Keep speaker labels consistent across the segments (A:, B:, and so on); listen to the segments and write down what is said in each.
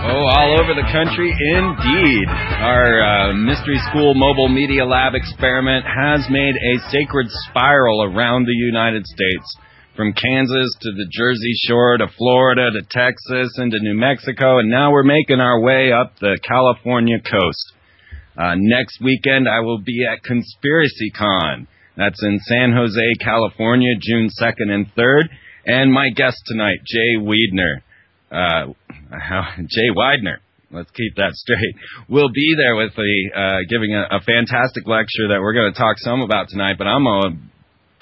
A: Oh, all over the country, indeed. Our Mystery School Mobile Media Lab experiment has made a sacred spiral around the United States, from Kansas to the Jersey Shore to Florida to Texas and to New Mexico, and now we're making our way up the California coast. Next weekend, I will be at Conspiracy Con. That's in San Jose, California, June 2nd and 3rd. And my guest tonight, Jay Weidner. Jay Weidner, let's keep that straight, will be there with me, giving a fantastic lecture that we're going to talk some about tonight, but I'm going to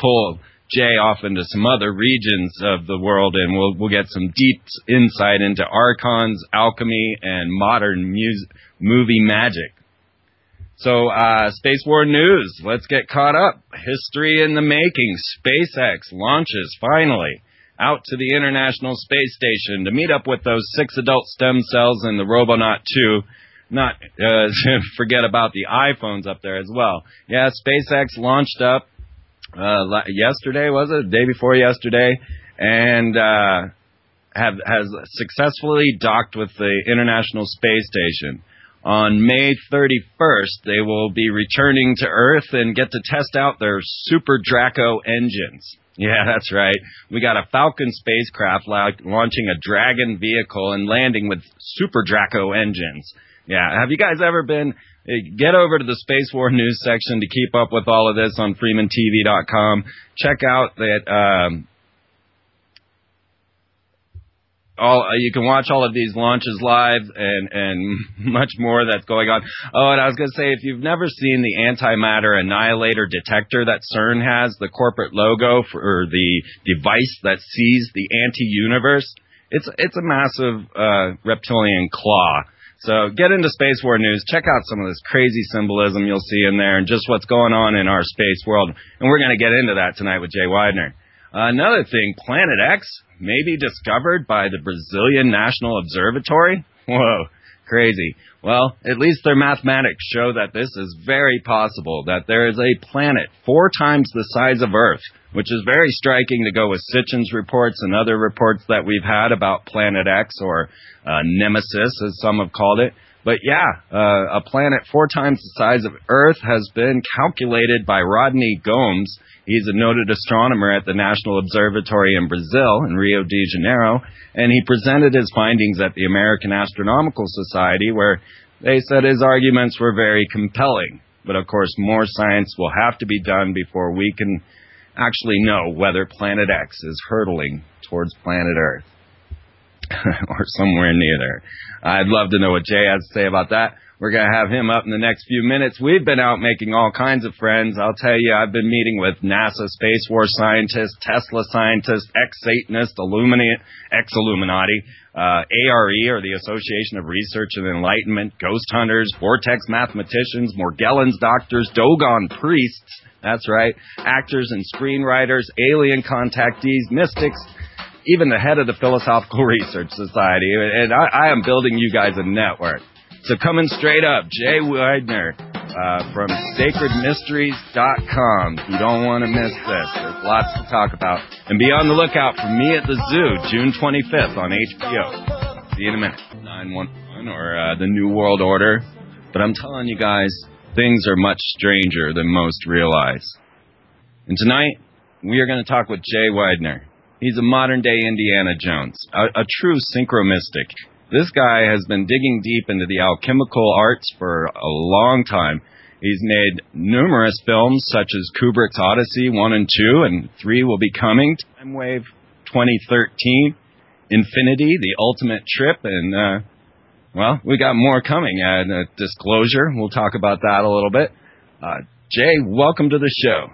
A: pull Jay off into some other regions of the world, and we'll get some deep insight into Archons, Alchemy, and modern movie magic. So, Space War news, let's get caught up. History in the making. SpaceX launches, finally, out to the International Space Station to meet up with those 6 adult stem cells and the Robonaut 2. Not forget about the iPhones up there as well. Yeah, SpaceX launched up yesterday, was it? The day before yesterday, and has successfully docked with the International Space Station. On May 31st, they will be returning to Earth and get to test out their Super Draco engines. Yeah, that's right. We got a Falcon spacecraft launching a Dragon vehicle and landing with Super Draco engines. Yeah, have you guys ever been... Get over to the Space War News section to keep up with all of this on freemantv.com. Check out that... you can watch all of these launches live and much more that's going on. Oh, and I was going to say, if you've never seen the antimatter annihilator detector that CERN has, the corporate logo for the device that sees the anti-universe, it's a massive reptilian claw. So get into Space War News. Check out some of this crazy symbolism you'll see in there and just what's going on in our space world. And we're going to get into that tonight with Jay Weidner. Another thing, Planet X may be discovered by the Brazilian National Observatory. Whoa, crazy. Well, at least their mathematics show that this is very possible, that there is a planet 4 times the size of Earth, which is very striking to go with Sitchin's reports and other reports that we've had about Planet X, or Nemesis, as some have called it. But yeah, a planet 4 times the size of Earth has been calculated by Rodney Gomes. He's a noted astronomer at the National Observatory in Brazil, in Rio de Janeiro, and he presented his findings at the American Astronomical Society, where they said his arguments were very compelling. But of course, more science will have to be done before we can actually know whether Planet X is hurtling towards planet Earth. Or somewhere near there. I'd love to know what Jay has to say about that. We're going to have him up in the next few minutes. We've been out making all kinds of friends. I'll tell you, I've been meeting with NASA Space War scientists, Tesla scientists, ex-Satanists, ex-Illuminati, ARE, or the Association of Research and Enlightenment, ghost hunters, vortex mathematicians, Morgellons doctors, Dogon priests, that's right, actors and screenwriters, alien contactees, mystics, even the head of the Philosophical Research Society. And I am building you guys a network. So coming straight up, Jay Weidner from sacredmysteries.com. You don't want to miss this. There's lots to talk about. And be on the lookout for Me at the Zoo, June 25th on HBO. See you in a minute. 911 or the New World Order. But I'm telling you guys, things are much stranger than most realize. And tonight, we are going to talk with Jay Weidner. He's a modern-day Indiana Jones, a true synchromystic. This guy has been digging deep into the alchemical arts for a long time. He's made numerous films, such as Kubrick's Odyssey 1 and 2, and 3 will be coming. Time Wave 2013, Infinity, The Ultimate Trip, and, well, we got more coming. Disclosure, we'll talk about that a little bit. Jay, welcome to the show.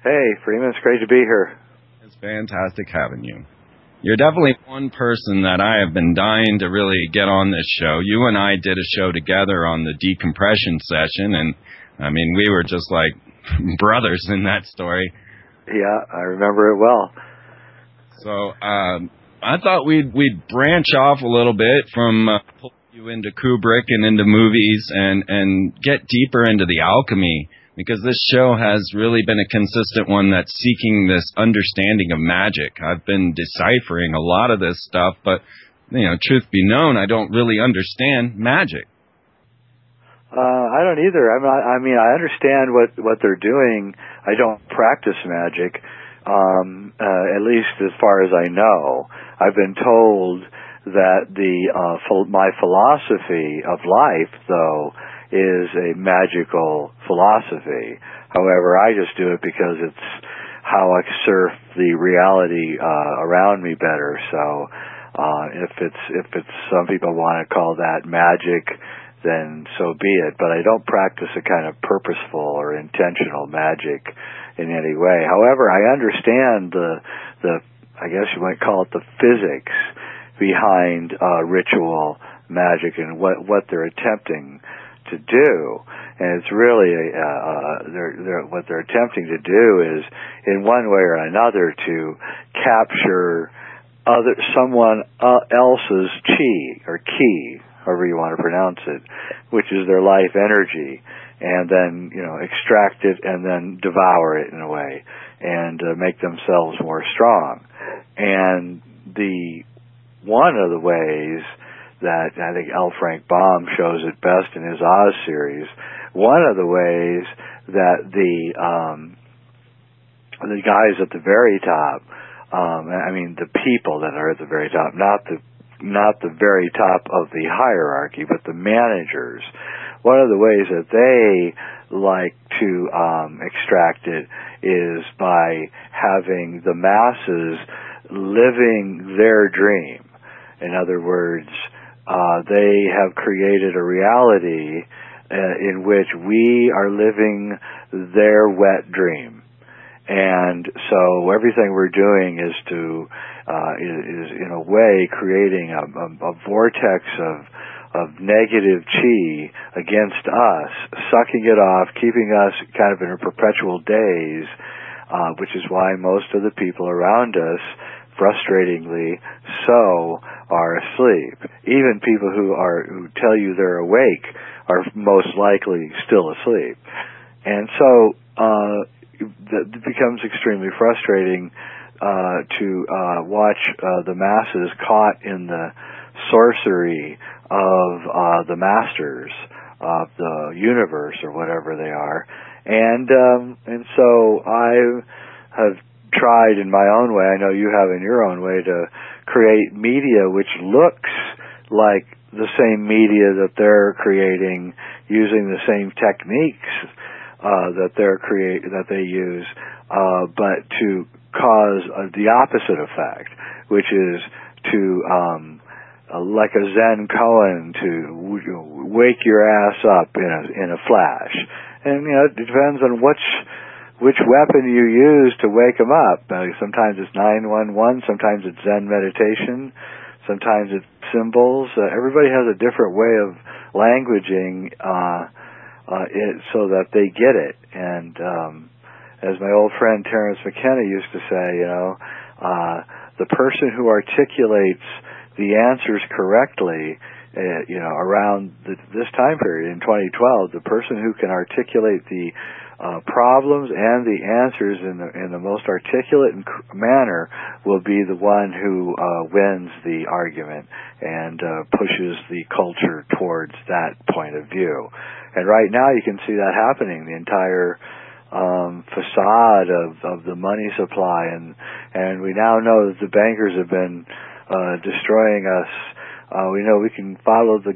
B: Hey, Freeman, it's great to be here.
A: It's fantastic having you. You're definitely one person that I have been dying to really get on this show. You and I did a show together on the decompression session, and, I mean, we were just like brothers in that story.
B: Yeah, I remember it well.
A: So, I thought we'd branch off a little bit from pulling you into Kubrick and into movies and get deeper into the alchemy, because this show has really been a consistent one that's seeking this understanding of magic. I've been deciphering a lot of this stuff, but truth be known, I don't really understand magic.
B: I don't either. I mean, I understand what they're doing. I don't practice magic, at least as far as I know. I've been told that my philosophy of life, though, is a magical philosophy. However, I just do it because it's how I surf the reality around me better. So, if it's some people want to call that magic, then so be it. But I don't practice a kind of purposeful or intentional magic in any way. However, I understand the I guess you might call it the physics behind ritual magic and what they're attempting to do. And it's really what they're attempting to do is, in one way or another, to capture someone else's chi or ki, however you want to pronounce it, which is their life energy, and then extract it and then devour it in a way, and make themselves more strong. And one of the ways that I think L. Frank Baum shows it best in his Oz series, one of the ways that the guys at the very top, I mean the people that are at the very top, not the very top of the hierarchy, but the managers, one of the ways that they like to extract it is by having the masses living their dream. In other words, they have created a reality in which we are living their wet dream. And so everything we're doing is is in a way creating a vortex of negative chi against us, sucking it off, keeping us kind of in a perpetual daze, which is why most of the people around us, frustratingly so, are asleep. Even people who tell you they're awake are most likely still asleep. And so it becomes extremely frustrating to watch the masses caught in the sorcery of the masters of the universe, or whatever they are. And so I have tried in my own way, I know you have in your own way, to create media which looks like the same media that they're creating, using the same techniques that they use, but to cause the opposite effect, which is to like a Zen koan, to wake your ass up in a flash. And it depends on which weapon you use to wake them up. Sometimes it's 911, sometimes it's Zen meditation, sometimes it's symbols. Everybody has a different way of languaging it so that they get it. And as my old friend Terence McKenna used to say, the person who articulates the answers correctly, around this time period in 2012, the person who can articulate the problems and the answers in the most articulate manner will be the one who wins the argument and pushes the culture towards that point of view. And right now you can see that happening. The entire facade of the money supply, and we now know that the bankers have been destroying us. We know we can follow the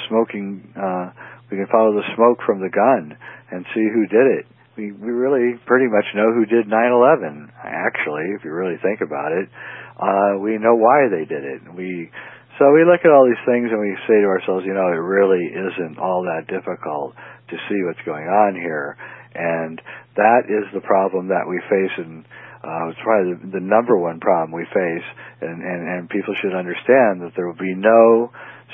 B: smoking. We can follow the smoke from the gun and see who did it. We really pretty much know who did 9/11. Actually, if you really think about it, we know why they did it. So we look at all these things and we say to ourselves, it really isn't all that difficult to see what's going on here. And that is the problem that we face, and it's probably the number one problem we face. And people should understand that there will be no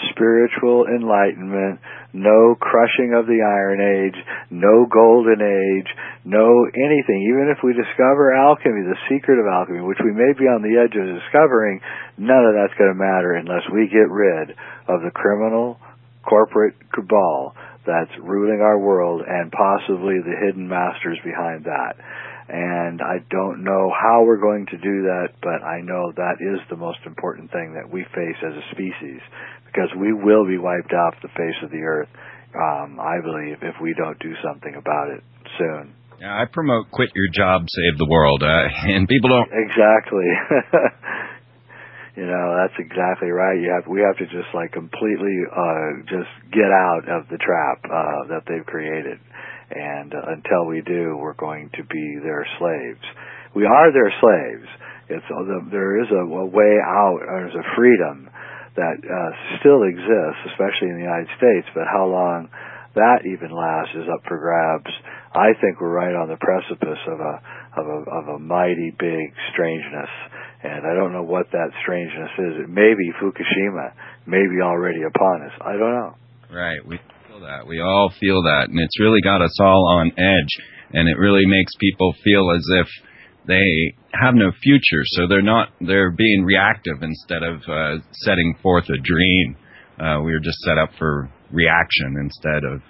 B: spiritual enlightenment, no crushing of the Iron Age, no Golden Age, no anything. Even if we discover alchemy, the secret of alchemy, which we may be on the edge of discovering, none of that's going to matter unless we get rid of the criminal corporate cabal that's ruling our world, and possibly the hidden masters behind that. And I don't know how we're going to do that, but I know that is the most important thing that we face as a species, because we will be wiped off the face of the earth, I believe, if we don't do something about it soon.
A: Yeah, I promote quit your job, save the world, and people don't...
B: Exactly. You know, that's exactly right. We have to just like completely just get out of the trap that they've created. And until we do, we're going to be their slaves. We are their slaves. There is a way out. There's a freedom that still exists, especially in the United States. But how long that even lasts is up for grabs. I think we're right on the precipice of a mighty big strangeness, and I don't know what that strangeness is. It may be Fukushima, maybe already upon us. I don't know.
A: Right. We feel that. We all feel that, and it's really got us all on edge, and it really makes people feel as if they have no future, so they're being reactive instead of setting forth a dream. We're just set up for reaction instead of,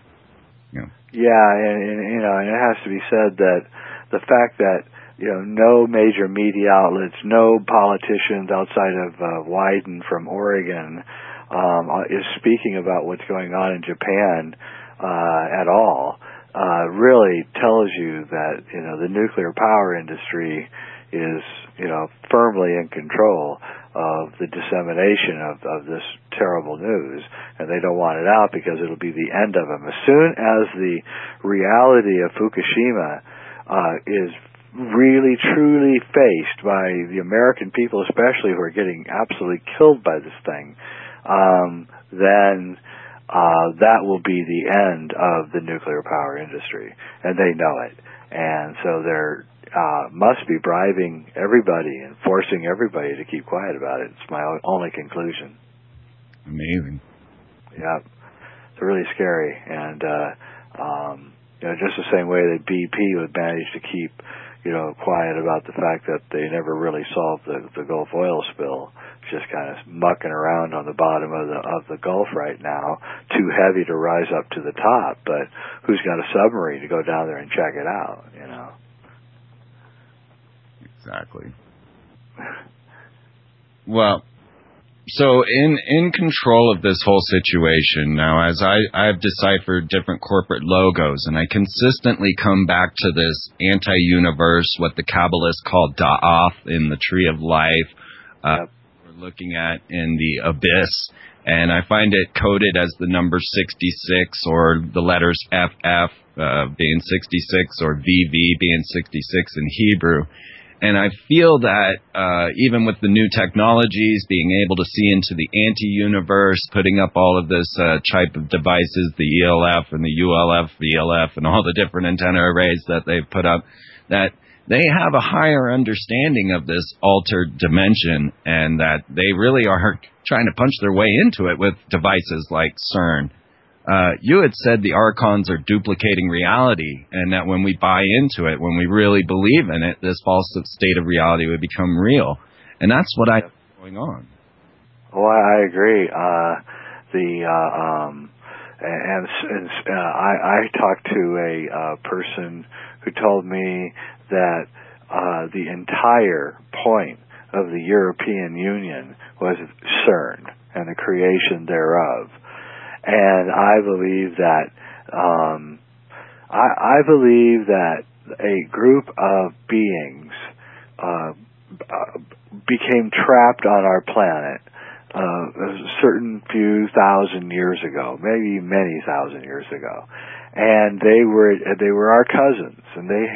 A: you know.
B: Yeah, and it has to be said that the fact that, you know, no major media outlets, no politicians outside of Weidner from Oregon is speaking about what's going on in Japan at all, really tells you that, you know, the nuclear power industry is, you know, firmly in control of the dissemination of this terrible news, and they don't want it out because it'll be the end of them. As soon as the reality of Fukushima is really truly faced by the American people, especially, who are getting absolutely killed by this thing, then that will be the end of the nuclear power industry, and they know it. And so they're must be bribing everybody and forcing everybody to keep quiet about it. It's my only conclusion.
A: Amazing.
B: Yeah, it's really scary. And you know, just the same way that BP would manage to keep, you know, quiet about the fact that they never really solved the Gulf oil spill. It's just kind of mucking around on the bottom of the Gulf right now, too heavy to rise up to the top. But who's got a submarine to go down there and check it out? You know.
A: Exactly. Well, so in control of this whole situation now, as I've deciphered different corporate logos, and I consistently come back to this anti-universe, what the Kabbalists call Da'ath in the Tree of Life.
B: Yep.
A: We're looking at in the Abyss, and I find it coded as the number 66, or the letters FF being 66, or VV being 66 in Hebrew. And I feel that even with the new technologies, being able to see into the anti-universe, putting up all of this type of devices, the ELF and the ULF, VLF, and all the different antenna arrays that they've put up, that they have a higher understanding of this altered dimension, and that they really are trying to punch their way into it with devices like CERN. You had said the Archons are duplicating reality, and that when we buy into it, when we really believe in it, this false state of reality would become real. And that's what I think is going on.
B: Well, I agree. I talked to a person who told me that the entire point of the European Union was CERN and the creation thereof. And I believe that I believe that a group of beings became trapped on our planet a certain few thousand years ago, maybe many thousand years ago, and they were our cousins, and they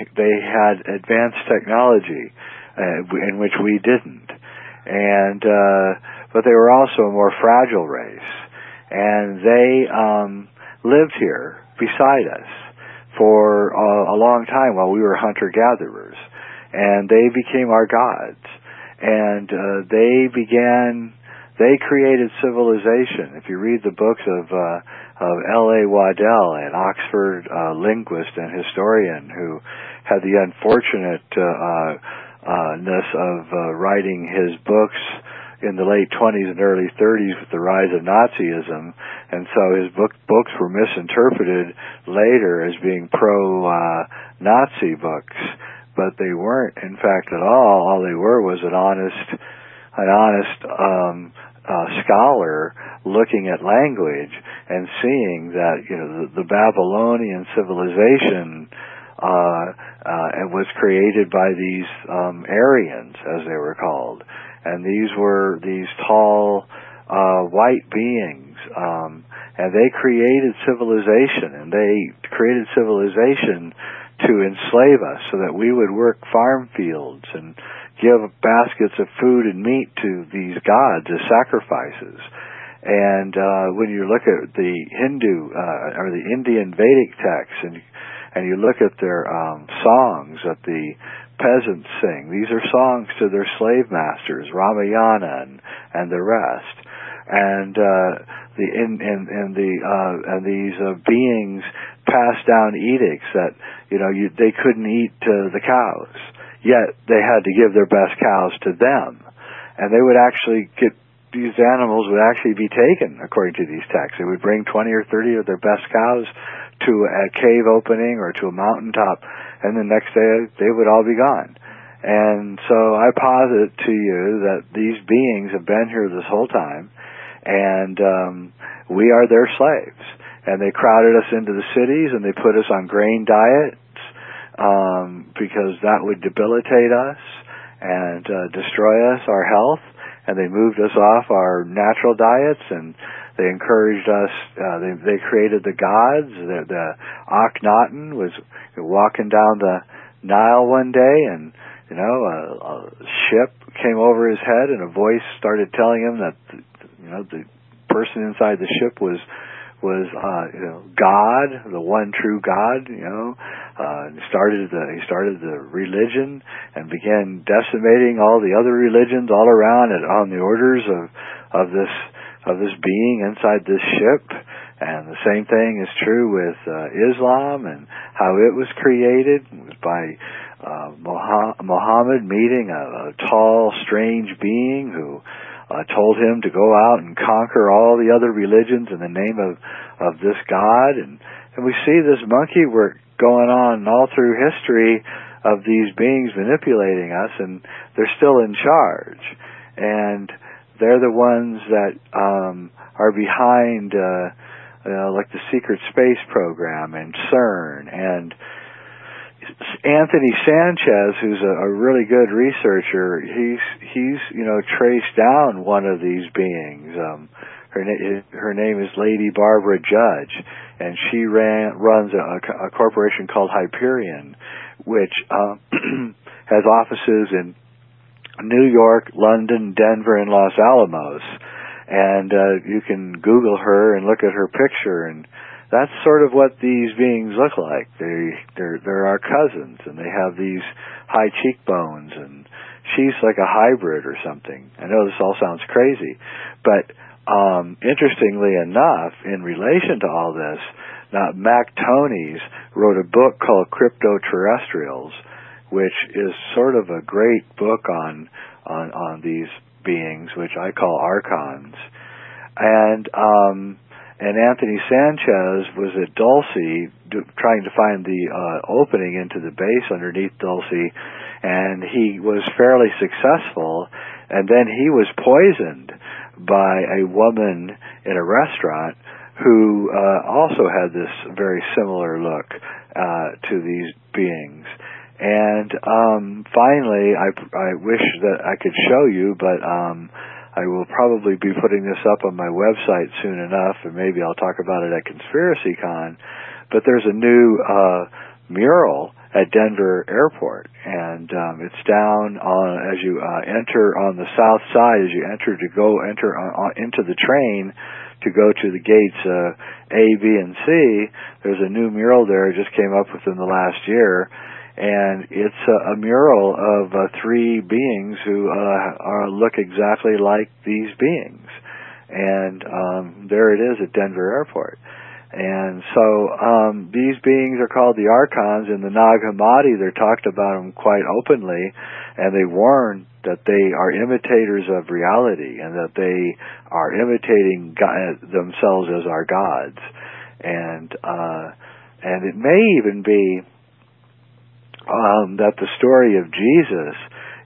B: had advanced technology in which we didn't, and but they were also a more fragile race. And they lived here beside us for a long time while we were hunter-gatherers. And they became our gods. And they created civilization. If you read the books of L.A. Waddell, an Oxford linguist and historian who had the unfortunateness of writing his books in the late 20s and early 30s with the rise of Nazism, and so his books were misinterpreted later as being pro-Nazi books. but they weren't, in fact, at all. All they were was an honest scholar looking at language and seeing that, you know, the Babylonian civilization was created by these Aryans, as they were called, and these were these tall white beings, and they created civilization, and they created civilization to enslave us so that we would work farm fields and give baskets of food and meat to these gods as sacrifices. And when you look at the Hindu or the Indian Vedic texts, and you look at their songs that the peasants sing, these are songs to their slave masters, Ramayana and the rest. And these beings passed down edicts that, you know, they couldn't eat the cows, yet they had to give their best cows to them, and they would actually get, these animals would actually be taken according to these texts. They would bring 20 or 30 of their best cows to a cave opening or to a mountaintop, and the next day they would all be gone. And so I posit to you that these beings have been here this whole time, and we are their slaves. And they crowded us into the cities, and they put us on grain diets because that would debilitate us and destroy us, our health. And they moved us off our natural diets, and they encouraged us. They created the gods. The Akhenaten was walking down the Nile one day, and you know, a ship came over his head, and a voice started telling him that the person inside the ship was God, the one true God. He started the religion and began decimating all the other religions all around on the orders of this being inside this ship. And the same thing is true with Islam and how it was created. It was by Muhammad meeting a tall, strange being who told him to go out and conquer all the other religions in the name of this God. And we see this monkey work going on all through history of these beings manipulating us, and they're still in charge. And they're the ones that are behind, like the secret space program and CERN. And Anthony Sanchez, who's a really good researcher, he's traced down one of these beings. Her name is Lady Barbara Judge, and she runs a corporation called Hyperion, which has offices in New York, London, Denver, and Los Alamos. And you can Google her and look at her picture, and that's sort of what these beings look like. They're our cousins, and they have these high cheekbones, and she's like a hybrid or something. I know this all sounds crazy, but interestingly enough, in relation to all this, Mac Tonnies wrote a book called Crypto-Terrestrials, which is sort of a great book on these beings, which I call Archons. And Anthony Sanchez was at Dulce trying to find the opening into the base underneath Dulce, and he was fairly successful, and then he was poisoned by a woman in a restaurant who also had this very similar look to these beings. And finally, I wish that I could show you, but I will probably be putting this up on my website soon enough, and maybe I'll talk about it at ConspiracyCon. But there's a new mural at Denver Airport, and it's down on as you enter on the south side. As you enter into the train to go to the gates A, B, and C, there's a new mural there. It just came up within the last year. And it's a mural of three beings who look exactly like these beings. And there it is at Denver Airport. And so these beings are called the Archons. In the Nag Hammadi, they're talked about them quite openly, and they warn that they are imitators of reality and that they are imitating themselves as our gods. And it may even be that the story of Jesus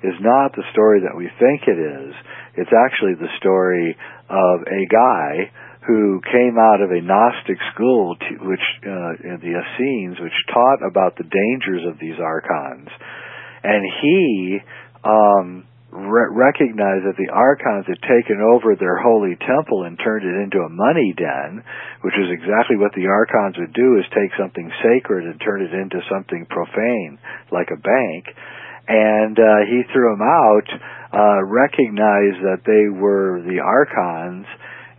B: is not the story that we think it is. It's actually the story of a guy who came out of a Gnostic school, which the Essenes, which taught about the dangers of these Archons, and he recognized that the Archons had taken over their holy temple and turned it into a money den, which is exactly what the Archons would do, is take something sacred and turn it into something profane, like a bank. And he threw them out, recognized that they were the Archons,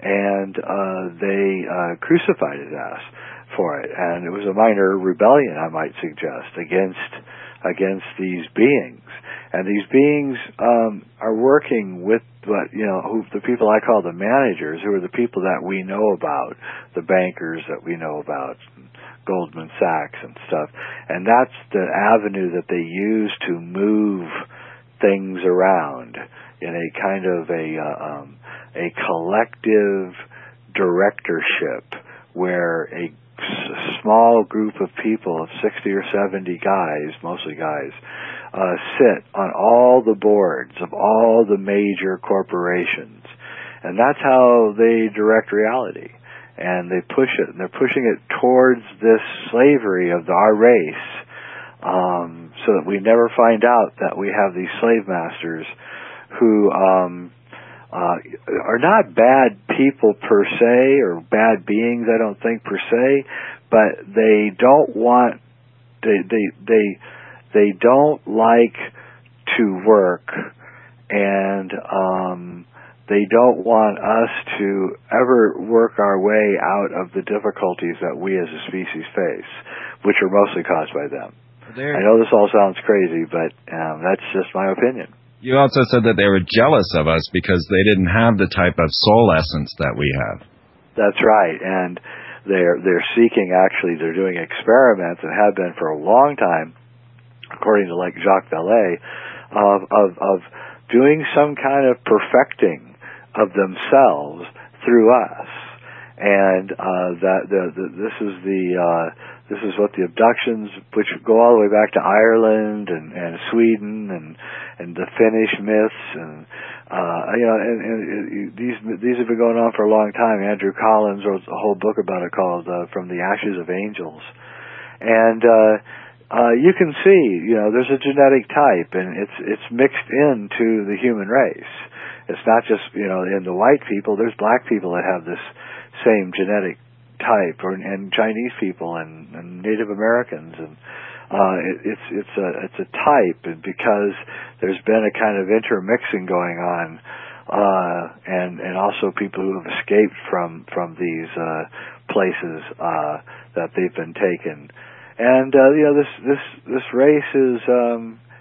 B: and they crucified his ass for it. And it was a minor rebellion, I might suggest, against these beings. And these beings are working with the people I call the managers, who are the people that we know about, the bankers that we know about, Goldman Sachs and stuff. And that's the avenue that they use to move things around in a kind of a collective directorship, where a small group of people of 60 or 70 guys, mostly guys, sit on all the boards of all the major corporations. And that's how they direct reality. And they push it, and they're pushing it towards this slavery of our race, so that we never find out that we have these slave masters who are not bad people per se, or bad beings, I don't think, per se, but they don't want, they don't like to work, and they don't want us to ever work our way out of the difficulties that we as a species face, which are mostly caused by them. I know this all sounds crazy, but that's just my opinion.
A: You also said that they were jealous of us because they didn't have the type of soul essence that we have. That's
B: right, and they're seeking, actually, they're doing experiments, and have been for a long time, according to like Jacques Vallée, of doing some kind of perfecting of themselves through us, and this is what the abductions, which go all the way back to Ireland and Sweden and the Finnish myths, and these have been going on for a long time. Andrew Collins wrote a whole book about it called "From the Ashes of Angels," and you can see, there's a genetic type, and it's mixed into the human race. It's not just, in the white people. There's black people that have this same genetic type, and Chinese people and Native Americans, and it's a type, and because there's been a kind of intermixing going on, and also people who have escaped from these places that they've been taken. And this race is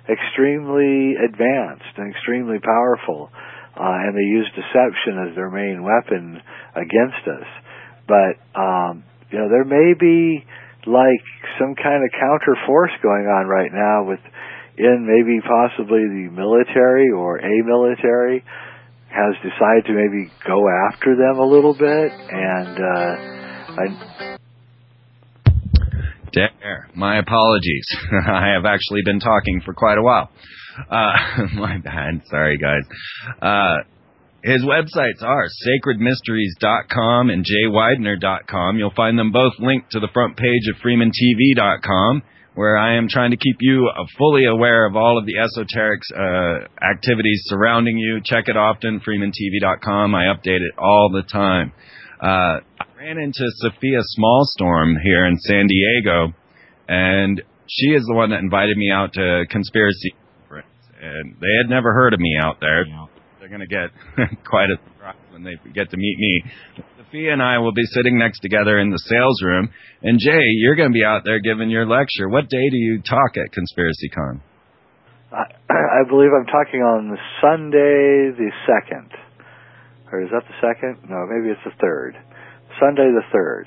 B: extremely advanced and extremely powerful, and they use deception as their main weapon against us. But there may be like some kind of counter force going on right now within maybe possibly the military, or a military has decided to maybe go after them a little bit, and
A: Dare. My apologies. I have actually been talking for quite a while. My bad. Sorry, guys. His websites are sacredmysteries.com and jweidner.com. You'll find them both linked to the front page of freemantv.com, where I am trying to keep you fully aware of all of the esoteric activities surrounding you. Check it often, freemantv.com. I update it all the time. I ran into Sophia Smallstorm here in San Diego, and she is the one that invited me out to Conspiracy Conference. And they had never heard of me out there. Yeah. They're going to get quite a surprise when they get to meet me. Sophia and I will be sitting next together in the sales room. And Jay, you're going to be out there giving your lecture. What day do you talk at Conspiracy Con?
B: I believe I'm talking on Sunday the 2nd. Or is that the 2nd? No, maybe it's the 3rd. Sunday the 3rd.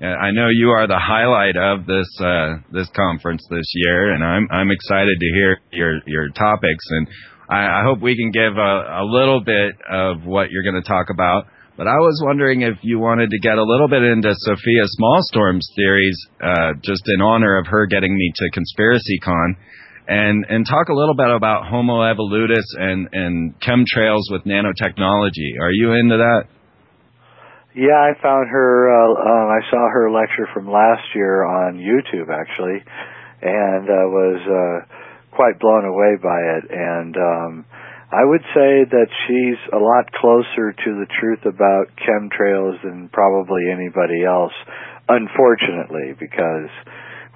A: Yeah, I know you are the highlight of this conference this year, and I'm excited to hear your topics, and I hope we can give a little bit of what you're going to talk about. But I was wondering if you wanted to get a little bit into Sophia Smallstorm's theories, just in honor of her getting me to ConspiracyCon, and talk a little bit about Homo evolutus and chemtrails with nanotechnology. Are you into that?
B: Yeah, I found her, I saw her lecture from last year on YouTube, actually, and was quite blown away by it. And I would say that she's a lot closer to the truth about chemtrails than probably anybody else, unfortunately, because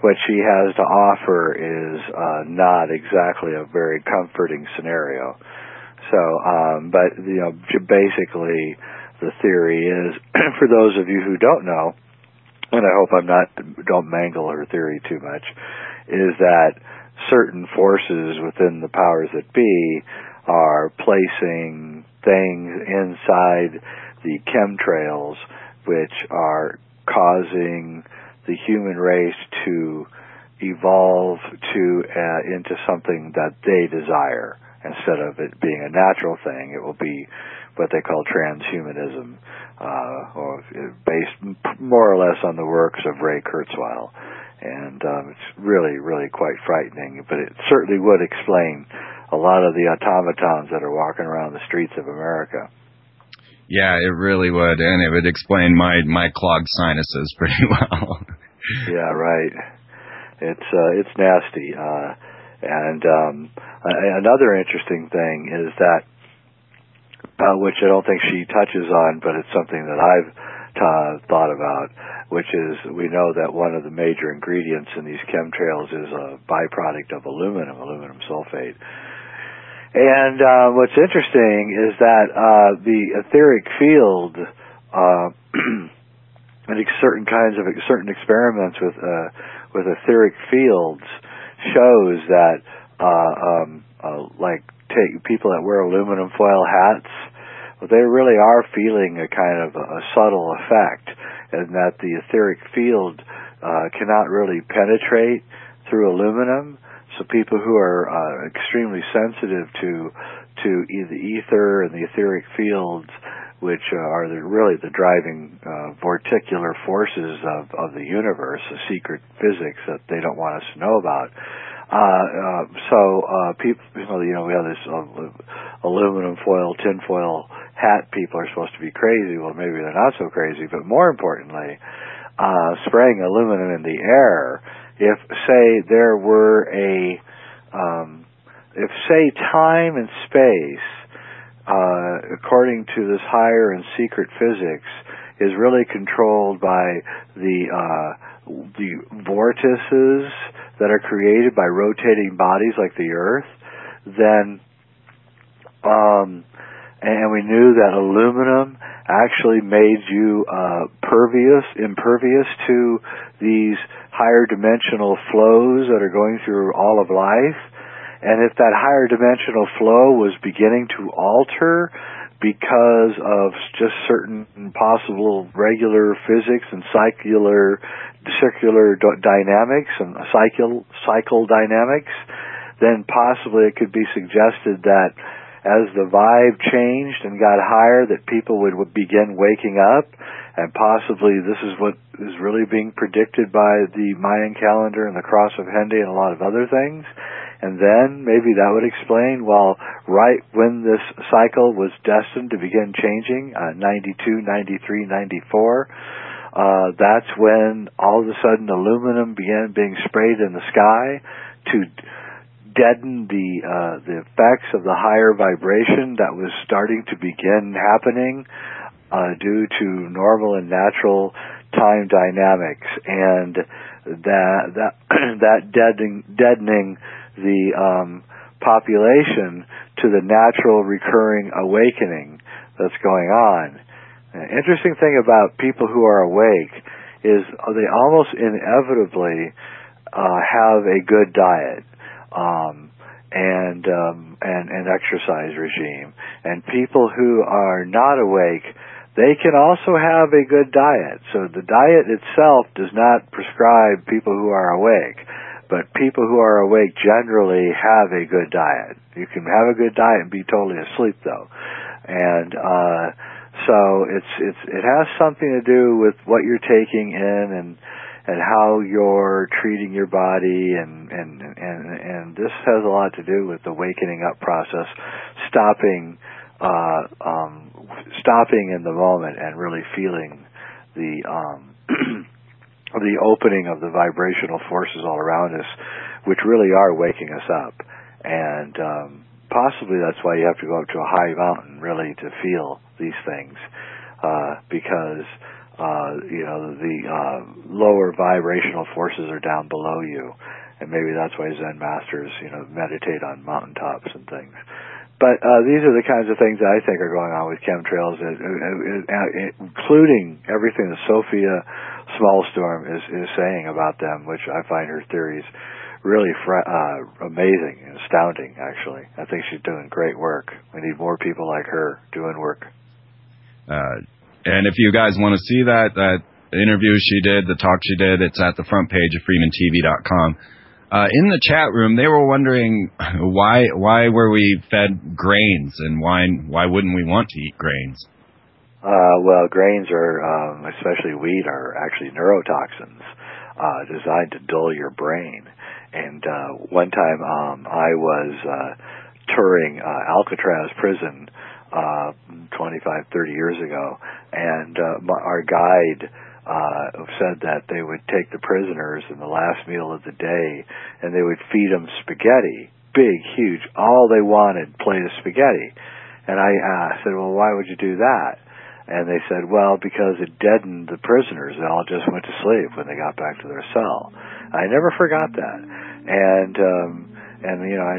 B: what she has to offer is not exactly a very comforting scenario. So, but, you know, basically the theory is, for those of you who don't know, and I hope don't mangle her theory too much, is that certain forces within the powers that be are placing things inside the chemtrails which are causing the human race to evolve into something that they desire. Instead of it being a natural thing, it will be what they call transhumanism, or based more or less on the works of Ray Kurzweil. And it's really, really quite frightening, but it certainly would explain a lot of the automatons that are walking around the streets of America.
A: Yeah, it really would, and it would explain my clogged sinuses pretty well.
B: Yeah, right. It's nasty. And another interesting thing is that, which I don't think she touches on, but it's something that I've thought about, which is we know that one of the major ingredients in these chemtrails is a byproduct of aluminum sulfate. And what's interesting is that the etheric field, and certain experiments with etheric fields shows that like take people that wear aluminum foil hats, well, they really are feeling a kind of a subtle effect, and that the etheric field cannot really penetrate through aluminum. So people who are extremely sensitive to the ether and the etheric fields, which are really the driving vorticular forces of the universe, the secret physics that they don't want us to know about. People, we have this aluminum foil, tin foil hat. People are supposed to be crazy. Well, maybe they're not so crazy, but more importantly, spraying aluminum in the air. If, say, there were if, say, time and space, according to this higher and secret physics, is really controlled by the vortices that are created by rotating bodies like the Earth, then, and we knew that aluminum actually made you impervious to these higher dimensional flows that are going through all of life. And if that higher dimensional flow was beginning to alter because of just certain possible regular physics and circular dynamics and cycle dynamics, then possibly it could be suggested that as the vibe changed and got higher, that people would begin waking up, and possibly this is what is really being predicted by the Mayan calendar and the Cross of Hendy and a lot of other things. And then maybe that would explain, well, right when this cycle was destined to begin changing, 92, 93, 94, that's when all of a sudden aluminum began being sprayed in the sky to deaden the effects of the higher vibration that was starting to begin happening due to normal and natural time dynamics, and that deadening the population to the natural recurring awakening that's going on. An interesting thing about people who are awake is they almost inevitably have a good diet and exercise regime. And people who are not awake, they can also have a good diet. So the diet itself does not prescribe people who are awake, but people who are awake generally have a good diet. You can have a good diet and be totally asleep, though. And So it has something to do with what you're taking in and how you're treating your body, and this has a lot to do with the wakening up process, stopping in the moment and really feeling the the opening of the vibrational forces all around us, which really are waking us up. And possibly that's why you have to go up to a high mountain really to feel these things, because the lower vibrational forces are down below you, and maybe that's why Zen masters meditate on mountaintops and things. But these are the kinds of things that I think are going on with chemtrails, including everything that Sophia Smallstorm is saying about them, which I find her theories really amazing and astounding, actually. I think she's doing great work. We need more people like her doing work.
A: And if you guys want to see that interview she did, the talk she did, it's at the front page of FreemanTV.com. In the chat room, they were wondering why were we fed grains, and why wouldn't we want to eat grains?
B: Well, grains are, especially wheat, are actually neurotoxins designed to dull your brain. And one time I was touring Alcatraz prison 25, 30 years ago, and our guide said that they would take the prisoners in the last meal of the day, and they would feed them spaghetti, big, huge, all they wanted, plate of spaghetti. And I said, well, why would you do that? And they said, well, because it deadened the prisoners. They all just went to sleep when they got back to their cell. I never forgot that. And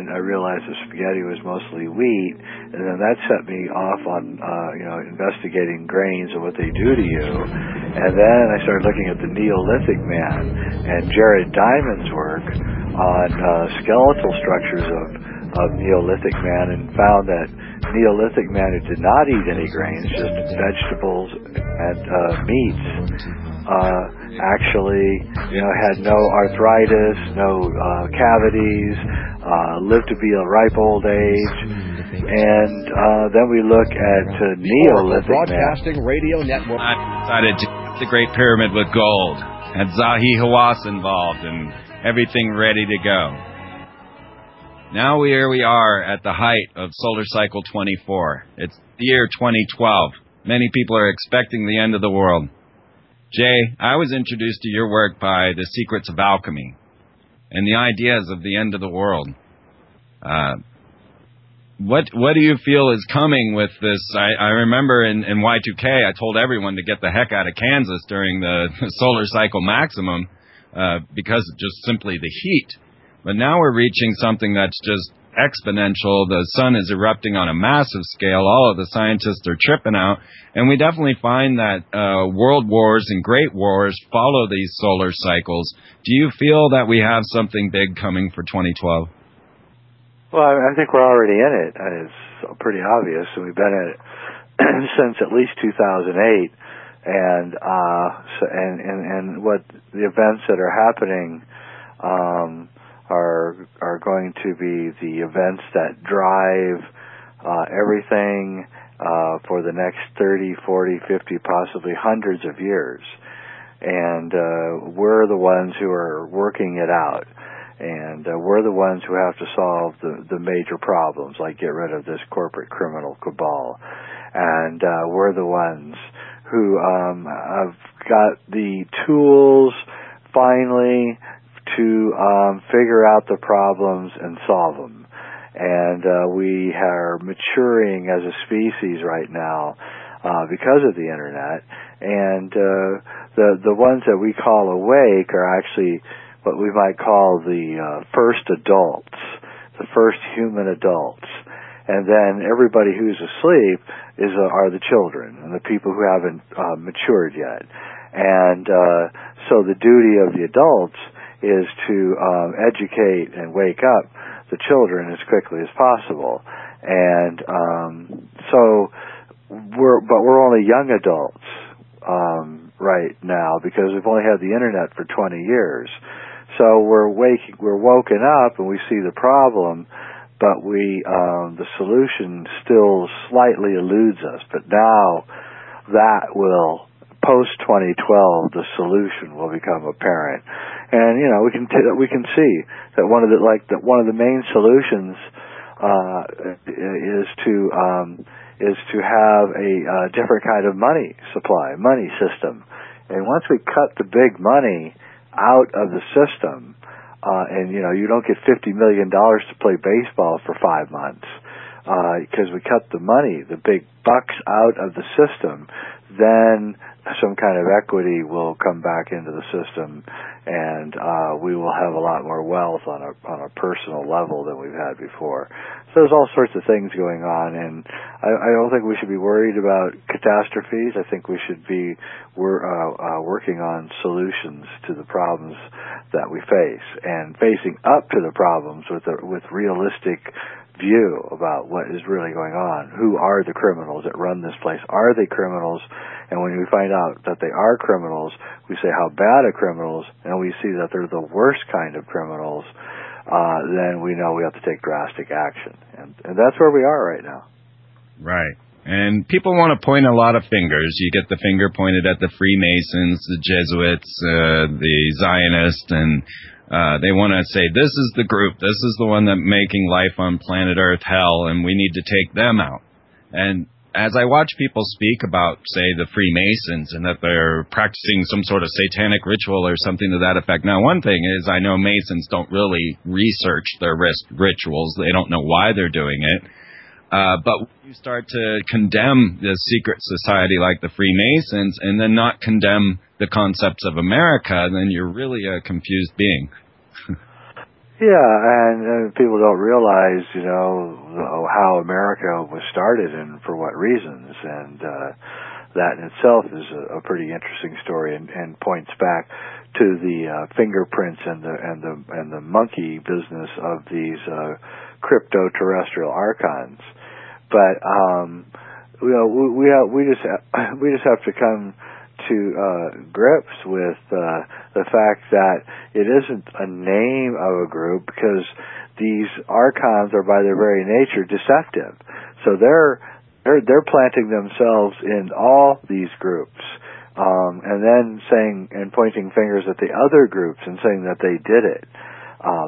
B: I realized the spaghetti was mostly wheat, and then that set me off on, investigating grains and what they do to you. And then I started looking at the Neolithic man and Jared Diamond's work on skeletal structures of Neolithic man, and found that Neolithic man who did not eat any grains, just vegetables and meats, actually, had no arthritis, no cavities, lived to be a ripe old age. And then we look at Neolithic
C: Broadcasting
B: man.
C: Radio Network.
A: I decided to get the Great Pyramid with gold, had Zahi Hawass involved, and everything ready to go. Now here we are at the height of Solar Cycle 24. It's the year 2012. Many people are expecting the end of the world. Jay, I was introduced to your work by The Secrets of Alchemy and the ideas of the end of the world. What do you feel is coming with this? I remember in Y2K, I told everyone to get the heck out of Kansas during the Solar Cycle maximum because of just simply the heat. But now we're reaching something that's just exponential. The sun is erupting on a massive scale. All of the scientists are tripping out. And we definitely find that world wars and great wars follow these solar cycles. Do you feel that we have something big coming for 2012?
B: Well, I think we're already in it. It's pretty obvious. And we've been in it since at least 2008. And what the events that are happening are going to be the events that drive everything for the next 30, 40, 50, possibly hundreds of years. And we're the ones who are working it out. And we're the ones who have to solve the major problems, like get rid of this corporate criminal cabal. And we're the ones who have got the tools finally to figure out the problems and solve them. And we are maturing as a species right now because of the internet. And the ones that we call awake are actually what we might call the first adults, the first human adults. And then everybody who's asleep are the children and the people who haven't matured yet. And so the duty of the adults is to educate and wake up the children as quickly as possible. And we're only young adults right now because we've only had the internet for 20 years. So we're woken up and we see the problem, but the solution still slightly eludes us. But now that will, post 2012, the solution will become apparent. And we can see that one of the main solutions is to have a different kind of money system. And once we cut the big money out of the system, and you don't get $50 million to play baseball for 5 months, because we cut the money, the big bucks out of the system, then some kind of equity will come back into the system, and we will have a lot more wealth on a personal level than we've had before. So there's all sorts of things going on, and I don't think we should be worried about catastrophes. I think we should be working on solutions to the problems that we face, and facing up to the problems with realistic view about what is really going on. Who are the criminals that run this place? Are they criminals? And when we find out that they are criminals, we say how bad are criminals, and we see that they're the worst kind of criminals, then we know we have to take drastic action. And that's where we are right now.
A: Right. And people want to point a lot of fingers. You get the finger pointed at the Freemasons, the Jesuits, the Zionists, and they want to say, this is the group, this is the one that's making life on planet Earth hell, and we need to take them out. And as I watch people speak about, say, the Freemasons, and that they're practicing some sort of satanic ritual or something to that effect. Now, one thing is, I know Masons don't really research their rituals. They don't know why they're doing it. But when you start to condemn the secret society like the Freemasons, and then not condemn the concepts of America, then you're really a confused being.
B: Yeah, and people don't realize, how America was started and for what reasons, and that in itself is a pretty interesting story, and points back to the fingerprints and the monkey business of these crypto-terrestrial Archons. But we just have to come to grips with the fact that it isn't a name of a group, because these Archons are by their very nature deceptive. So they're planting themselves in all these groups, and then saying and pointing fingers at the other groups and saying that they did it.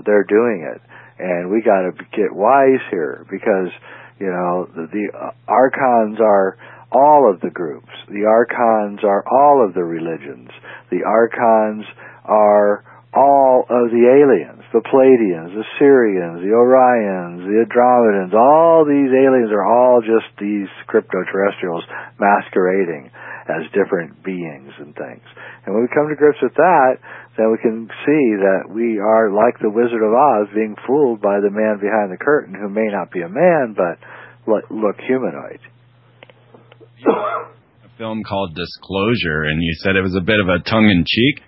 B: They're doing it, and we got to get wise here, because the Archons are all of the groups. The Archons are all of the religions. The Archons are all of the aliens, the Pleiadians, the Syrians, the Orions, the Andromedans. All these aliens are all just these crypto-terrestrials masquerading as different beings and things. And when we come to grips with that, then we can see that we are like the Wizard of Oz, being fooled by the man behind the curtain, who may not be a man, but look humanoid.
A: A film called Disclosure, and you said it was a bit of a tongue-in-cheek,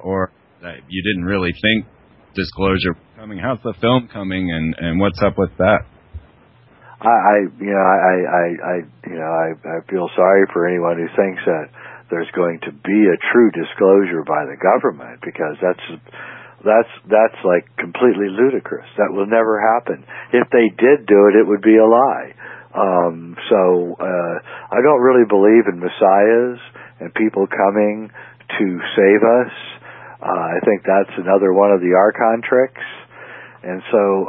A: or that you didn't really think Disclosure was coming. How's the film coming, and what's up with that?
B: I feel sorry for anyone who thinks that there's going to be a true disclosure by the government, because that's like completely ludicrous. That will never happen. If they did do it, it would be a lie. So I don't really believe in messiahs and people coming to save us. I think that's another one of the Archon tricks. And so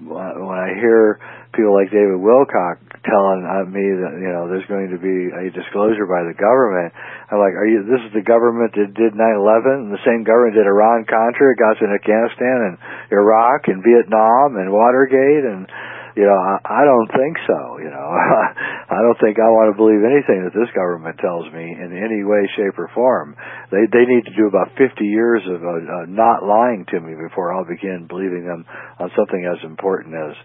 B: when I hear people like David Wilcock telling me that there's going to be a disclosure by the government, I'm like, this is the government that did 9/11, and the same government did Iran-Contra, got in Afghanistan and Iraq and Vietnam and Watergate, and I don't think so. I don't think I want to believe anything that this government tells me in any way, shape, or form. They need to do about 50 years of not lying to me before I'll begin believing them on something as important as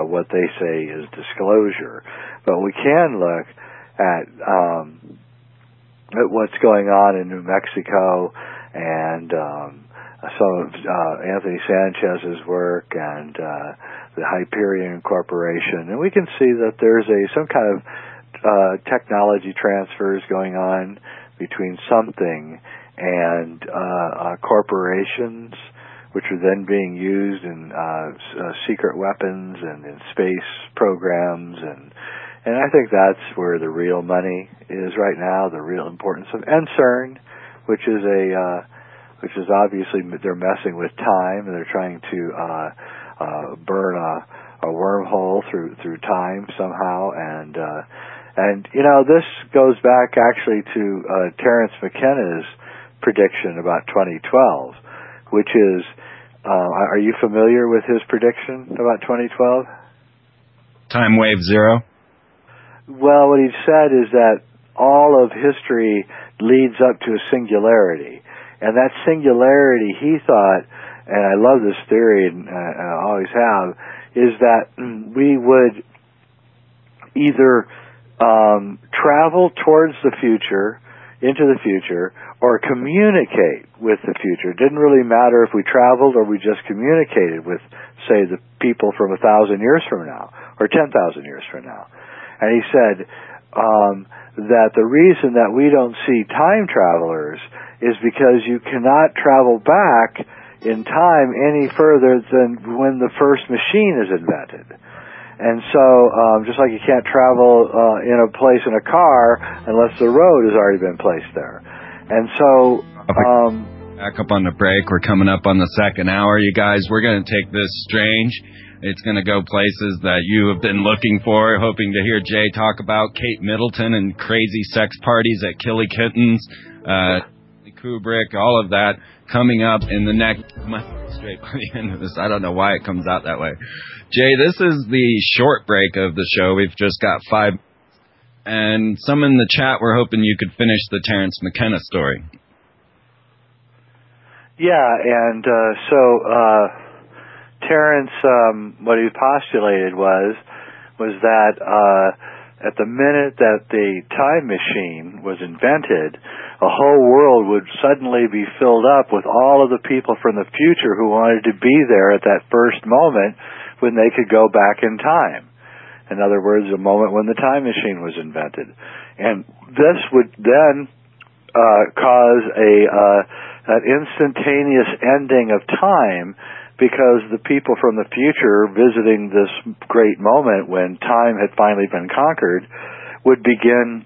B: what they say is disclosure. But we can look at what's going on in New Mexico, and some of Anthony Sanchez's work, and the Hyperion Corporation, and we can see that there's some kind of technology transfers going on between something and corporations, which are then being used in secret weapons and in space programs, And I think that's where the real money is right now, the real importance of CERN, which is obviously they're messing with time, and they're trying to burn a wormhole through time somehow, and you know, this goes back actually to Terence McKenna's prediction about 2012, which is, are you familiar with his prediction about 2012?
A: Time wave zero?
B: Well, what he said is that all of history leads up to a singularity. And that singularity, he thought, and I love this theory and I always have, is that we would either travel towards the future, into the future, or communicate with the future. It didn't really matter if we traveled or we just communicated with, say, the people from 1,000 years from now or 10,000 years from now. And he said that the reason that we don't see time travelers is because you cannot travel back in time any further than when the first machine is invented. And so, just like you can't travel in a place in a car unless the road has already been placed there. And so,
A: back up on the break. We're coming up on the second hour, you guys. We're going to take this strange. It's going to go places that you have been looking for, hoping to hear Jay talk about Kate Middleton and crazy sex parties at Killy Kittens, Kubrick, all of that coming up in the next month straight by the end of this. I don't know why it comes out that way. Jay, this is the short break of the show. We've just got 5 minutes. And some in the chat were hoping you could finish the Terence McKenna story.
B: Yeah, and Terence, what he postulated was that at the minute that the time machine was invented, a whole world would suddenly be filled up with all of the people from the future who wanted to be there at that first moment when they could go back in time. In other words, a moment when the time machine was invented. And this would then cause an instantaneous ending of time, because the people from the future visiting this great moment when time had finally been conquered would begin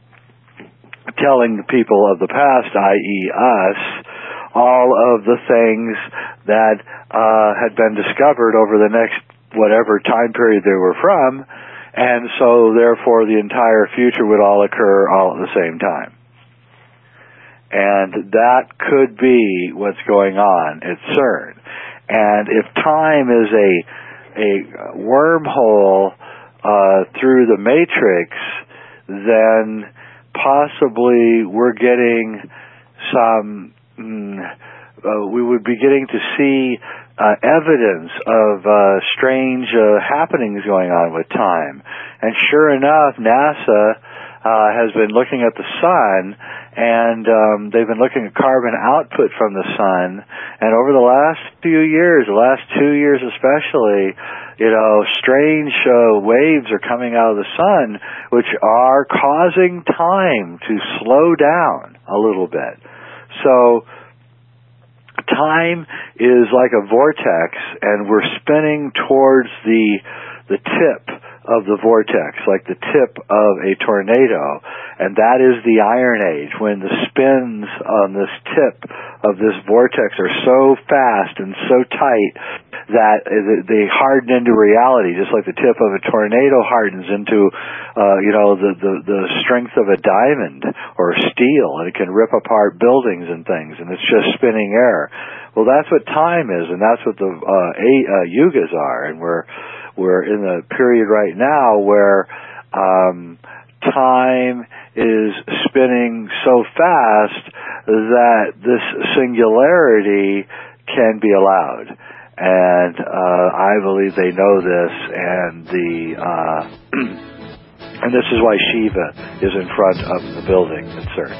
B: telling the people of the past, i.e. us, all of the things that had been discovered over the next whatever time period they were from, and so therefore the entire future would all occur all at the same time. And that could be what's going on at CERN. And if time is a wormhole through the matrix, then possibly we're getting some, we would be getting to see evidence of strange happenings going on with time. And sure enough, NASA has been looking at the sun, and they've been looking at carbon output from the sun, and over the last few years, the last 2 years especially, you know, strange waves are coming out of the sun, which are causing time to slow down a little bit. So time is like a vortex, and we're spinning towards the tip of the vortex, like the tip of a tornado, and that is the Iron Age, when the spins on this tip of this vortex are so fast and so tight that they harden into reality, just like the tip of a tornado hardens into, the strength of a diamond or steel, and it can rip apart buildings and things, and it's just spinning air. Well, that's what time is, and that's what the yugas are, and we're in the period right now where time is spinning so fast that this singularity can be allowed. And I believe they know this, and and this is why Shiva is in front of the building at CERN.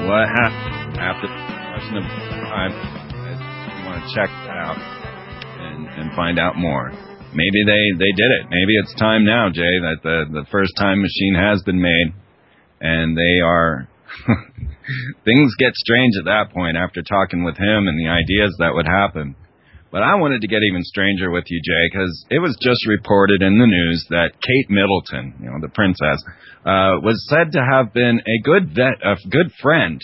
A: What happened after the question of time? I want to check that out and find out more. Maybe they did it. Maybe it's time now, Jay, that the first time machine has been made, and they are... Things get strange at that point after talking with him and the ideas that would happen. But I wanted to get even stranger with you, Jay, because it was just reported in the news that Kate Middleton, the princess, was said to have been a good friend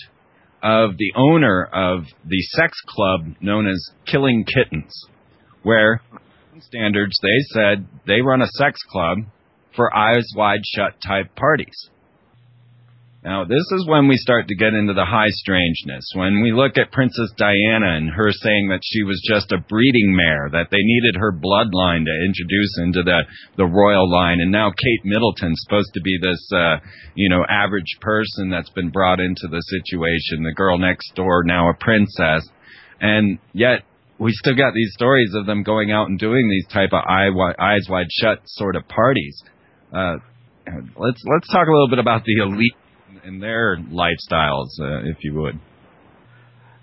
A: of the owner of the sex club known as Killing Kittens, where, in standards, they said they run a sex club for eyes wide shut type parties. Now, this is when we start to get into the high strangeness. When we look at Princess Diana and her saying that she was just a breeding mare, that they needed her bloodline to introduce into the royal line, and now Kate Middleton's supposed to be this, average person that's been brought into the situation, the girl next door, now a princess, and yet we still got these stories of them going out and doing these type of eyes wide shut sort of parties. Let's talk a little bit about the elite and their lifestyles, if you would.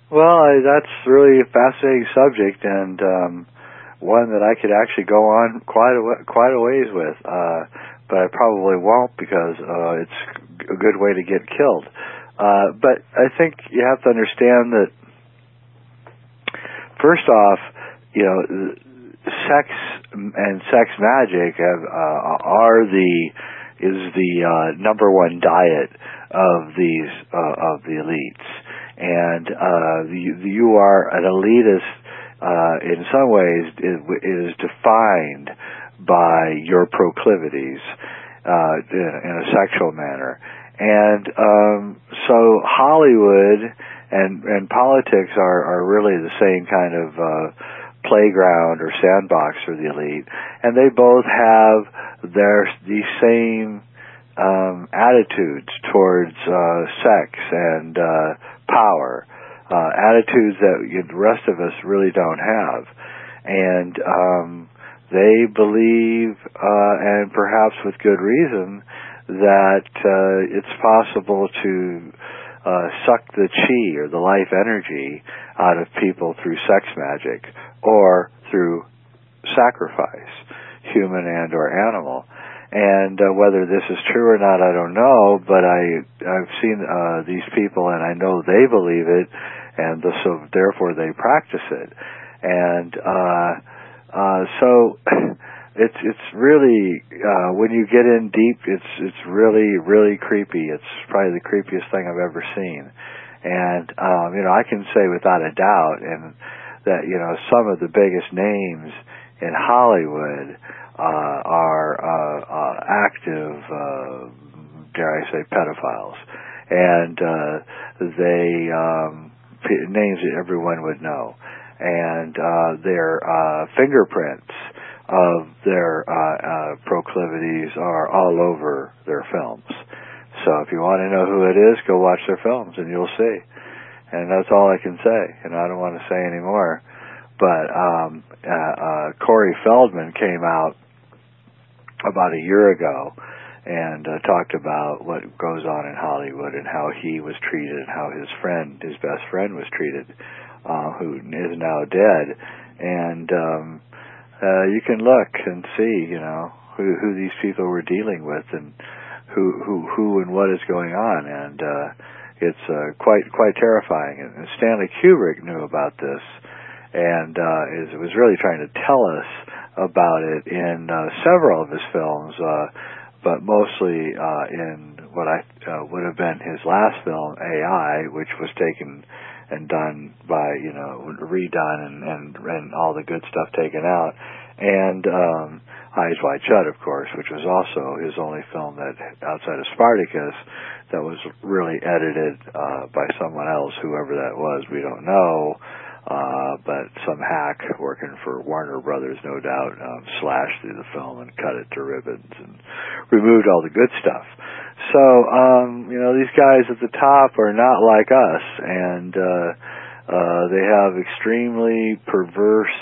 B: Well, that's really a fascinating subject, and one that I could actually go on quite a ways with, but I probably won't because it's a good way to get killed. But I think you have to understand that, first off, sex and sex magic is the number one diet of the elites, and you are an elitist in some ways. Is defined by your proclivities in a sexual manner, and so Hollywood and politics are really the same kind of playground or sandbox for the elite, and they both have these same attitudes towards sex and power, attitudes that the rest of us really don't have. And they believe, and perhaps with good reason, that it's possible to suck the chi or the life energy out of people through sex magic or through sacrifice, human and or animal. And whether this is true or not, I don't know, but I've seen these people, and I know they believe it, and so therefore they practice it. And so it's really when you get in deep, it's really creepy. It's probably the creepiest thing I've ever seen. And I can say without a doubt, and that some of the biggest names in Hollywood are active, dare I say, pedophiles, and they names that everyone would know, and their fingerprints of their proclivities are all over their films. So if you want to know who it is, go watch their films, and you'll see. And that's all I can say, and I don't want to say any more. But Corey Feldman came out about a year ago and talked about what goes on in Hollywood and how he was treated and how his best friend was treated, who is now dead. And you can look and see, who these people were dealing with and who and what is going on. And it's quite terrifying. And Stanley Kubrick knew about this, and was really trying to tell us about it in several of his films, but mostly in what would have been his last film, AI, which was taken and done by, redone and all the good stuff taken out, and Eyes Wide Shut, of course, which was also his only film that, outside of Spartacus, that was really edited by someone else, whoever that was, we don't know. But some hack working for Warner Brothers, no doubt, slashed through the film and cut it to ribbons and removed all the good stuff. So, these guys at the top are not like us, and they have extremely perverse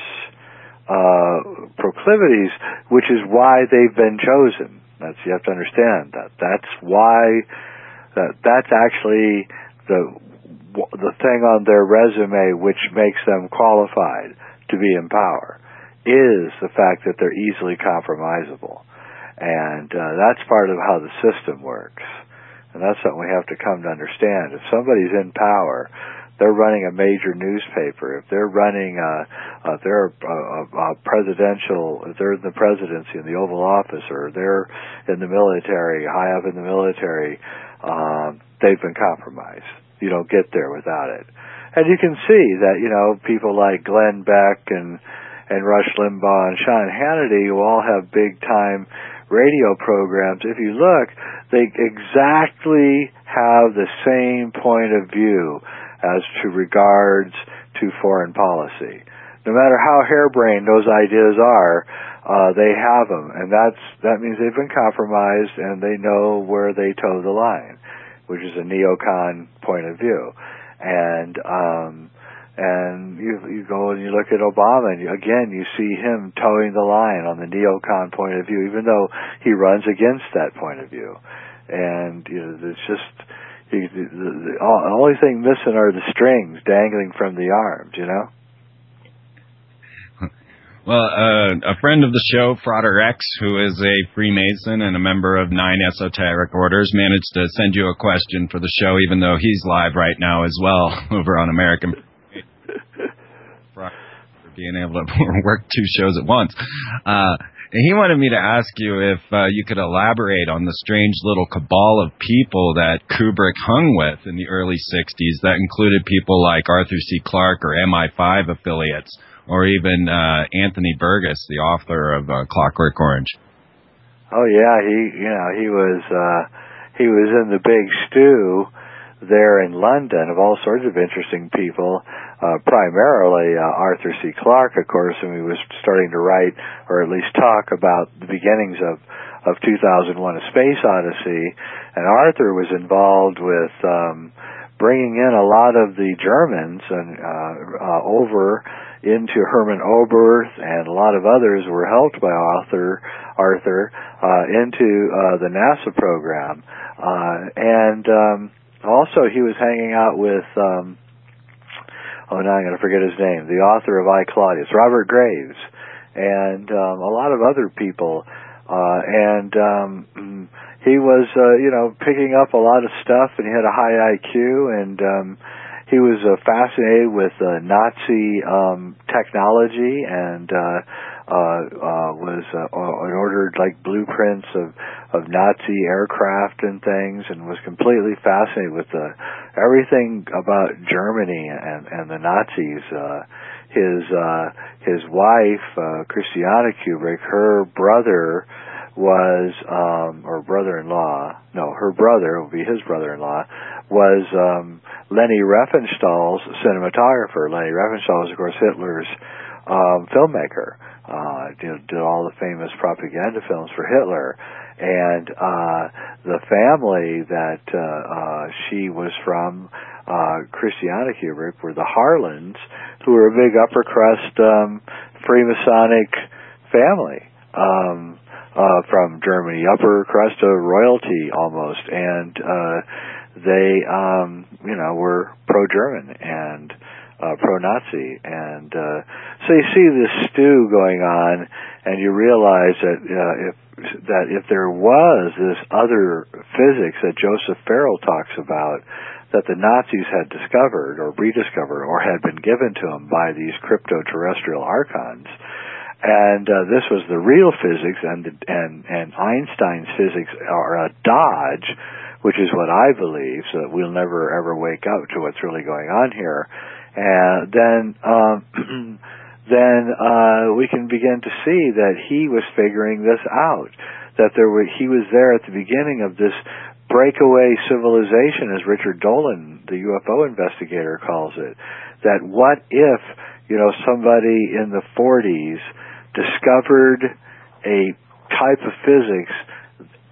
B: proclivities, which is why they've been chosen. You have to understand that. That's why. That's actually the thing on their resume which makes them qualified to be in power, is the fact that they're easily compromisable. And that's part of how the system works. And that's something we have to come to understand. If somebody's in power, they're running a major newspaper, if they're running if they're a presidential, if they're in the presidency in the Oval Office, or they're in the military, high up in the military, they've been compromised. You don't get there without it. And you can see that, people like Glenn Beck and Rush Limbaugh and Sean Hannity, who all have big time radio programs, if you look, they exactly have the same point of view as to regards to foreign policy. No matter how harebrained those ideas are, they have them, and that means they've been compromised and they know where they toe the line, which is a neocon point of view. And you go and you look at Obama, and again you see him towing the line on the neocon point of view, even though he runs against that point of view. And it's just the only thing missing are the strings dangling from the arms,
A: Well, a friend of the show, Frater X, who is a Freemason and a member of 9 esoteric orders, managed to send you a question for the show, even though he's live right now as well over on American. For being able to work 2 shows at once. And he wanted me to ask you if you could elaborate on the strange little cabal of people that Kubrick hung with in the early 60s that included people like Arthur C. Clarke or MI5 affiliates, or even Anthony Burgess, the author of Clockwork Orange.
B: Oh yeah, he was in the big stew there in London of all sorts of interesting people, primarily Arthur C. Clarke, of course, and he was starting to write, or at least talk about the beginnings of 2001: A Space Odyssey, and Arthur was involved with bringing in a lot of the Germans and over into Hermann Oberth, and a lot of others were helped by Arthur into the NASA program, and also he was hanging out with now I'm going to forget his name, the author of I, Claudius, Robert Graves, and a lot of other people, and he was picking up a lot of stuff, and he had a high IQ, and he was fascinated with Nazi technology, and ordered like blueprints of Nazi aircraft and things, and was completely fascinated with everything about Germany and the Nazis. His wife, Christiana Kubrick, her brother was, or brother-in-law, no, her brother, would be his brother-in-law, was Leni Riefenstahl's cinematographer. Leni Riefenstahl was, of course, Hitler's filmmaker. Did all the famous propaganda films for Hitler. And the family that she was from, Christiana Kubrick, were the Harlans, who were a big upper crust Freemasonic family from Germany, upper crust of royalty almost, and they were pro-German and pro-Nazi, and so you see this stew going on, and you realize that if there was this other physics that Joseph Farrell talks about, that the Nazis had discovered or rediscovered or had been given to them by these crypto-terrestrial Archons, and this was the real physics, and Einstein's physics are a dodge, which is what I believe, so that we'll never ever wake up to what's really going on here. And then we can begin to see that he was figuring this out, that he was there at the beginning of this breakaway civilization, as Richard Dolan, the UFO investigator, calls it. That what if, somebody in the 40s discovered a type of physics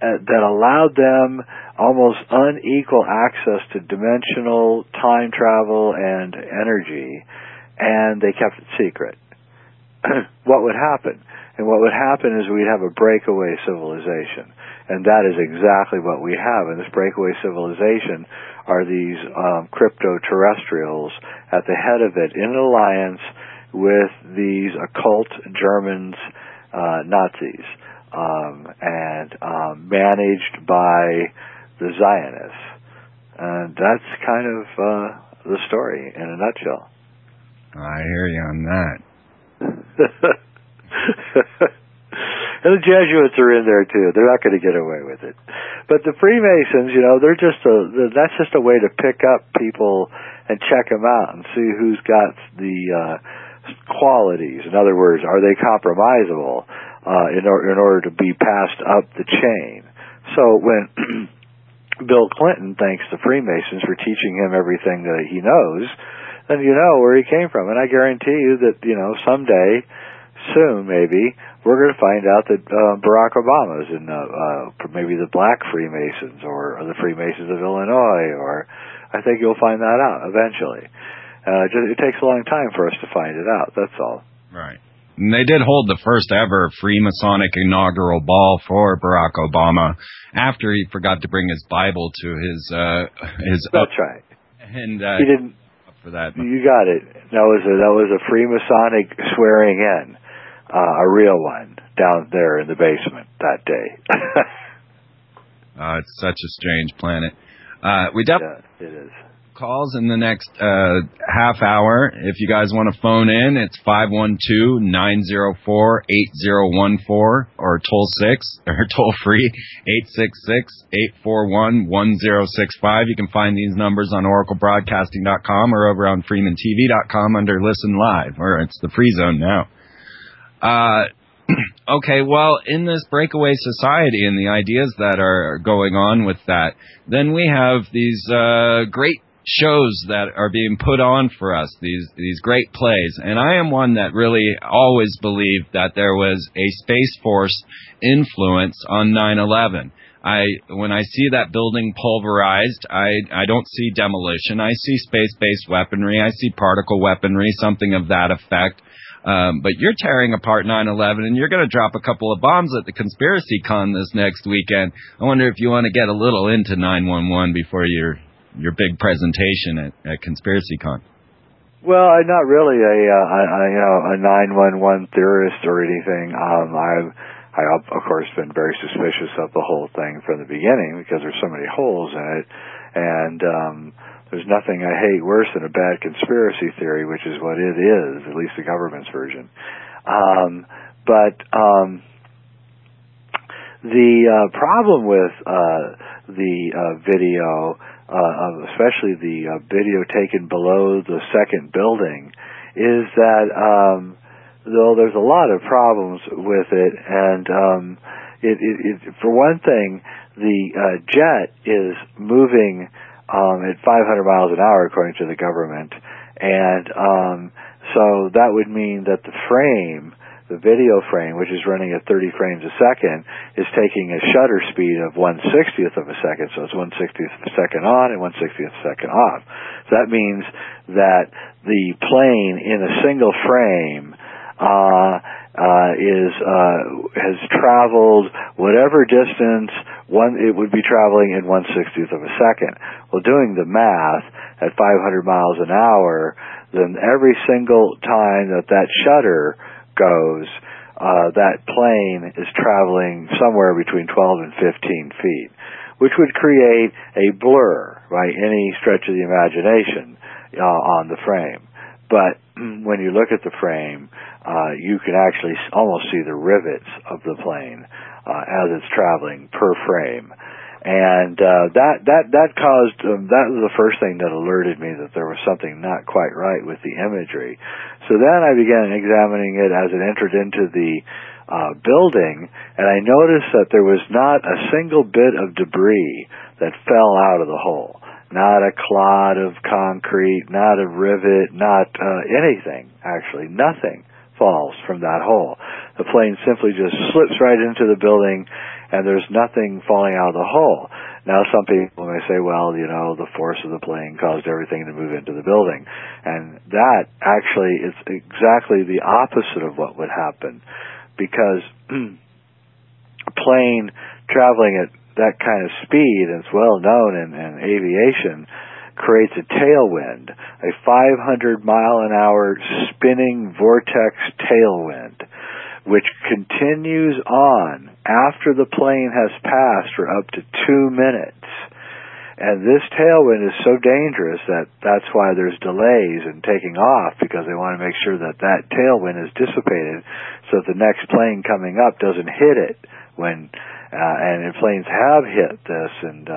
B: that allowed them almost unequal access to dimensional time travel and energy, and they kept it secret. What would happen? And what would happen is we'd have a breakaway civilization. And that is exactly what we have. And this breakaway civilization are these crypto-terrestrials at the head of it, in an alliance with these occult Germans, Nazis, and managed by the Zionists. And that's kind of the story in a nutshell.
A: I hear you on that.
B: And the Jesuits are in there too. They're not going to get away with it. But the Freemasons, they're that's just a way to pick up people and check them out and see who's got the qualities. In other words, are they compromisable in order to be passed up the chain? So when Bill Clinton thanks the Freemasons for teaching him everything that he knows, then you know where he came from. And I guarantee you that, someday, soon maybe, we're going to find out that Barack Obama's in maybe the Black Freemasons or the Freemasons of Illinois, or I think you'll find that out eventually. It takes a long time for us to find it out, that's all.
A: Right. And they did hold the first ever Freemasonic inaugural ball for Barack Obama after he forgot to bring his Bible to his
B: That's right.
A: And
B: he didn't.
A: For that.
B: You got it. That was a Freemasonic swearing in, a real one down there in the basement that day.
A: It's such a strange planet. We definitely
B: it is.
A: Calls in the next half hour. If you guys want to phone in, it's 512-904-8014 or toll free 866-841-1065. You can find these numbers on oraclebroadcasting.com or over on freemantv.com under Listen Live, or it's the free zone now. Okay, well, in this breakaway society and the ideas that are going on with that, then we have these great shows that are being put on for us, these great plays. And I am one that really always believed that there was a Space Force influence on 9/11. When I see that building pulverized, I don't see demolition. I see space-based weaponry. I see particle weaponry, something of that effect. But you're tearing apart 9/11, and you're going to drop a couple of bombs at the Conspiracy Con this next weekend. I wonder if you want to get a little into 9/11 before your big presentation at Conspiracy Con.
B: Well, I'm not really a 9/11 theorist or anything. I've of course been very suspicious of the whole thing from the beginning because there's so many holes in it, and there's nothing I hate worse than a bad conspiracy theory, which is what it is, at least the government's version. But the problem with the video, especially the video taken below the second building, is that though there's a lot of problems with it, and it for one thing, the jet is moving at 500 miles an hour, according to the government, and so that would mean that the frame, the video frame, which is running at 30 frames a second, is taking a shutter speed of 1/60th of a second, so it's 1/60th of a second on and 1/60th of a second off. So that means that the plane in a single frame has traveled whatever distance it would be traveling in 1/60th of a second. Well, doing the math at 500 miles an hour, then every single time that shutter goes, that plane is traveling somewhere between 12 and 15 feet, which would create a blur by any stretch of the imagination on the frame. But when you look at the frame, you can actually almost see the rivets of the plane as it's traveling per frame. And that caused that was the first thing that alerted me that there was something not quite right with the imagery. So then I began examining it as it entered into the building, and I noticed that there was not a single bit of debris that fell out of the hole. Not a clod of concrete, not a rivet, not anything, actually. Nothing falls from that hole. The plane simply just slips right into the building, and there's nothing falling out of the hole. Now, some people may say, well, the force of the plane caused everything to move into the building. And that actually is exactly the opposite of what would happen, because a plane traveling at that kind of speed, and it's well known in aviation, creates a tailwind, a 500-mile-an-hour spinning vortex tailwind, which continues on after the plane has passed for up to 2 minutes. And this tailwind is so dangerous that's why there's delays in taking off, because they want to make sure that tailwind is dissipated so that the next plane coming up doesn't hit it when and planes have hit this and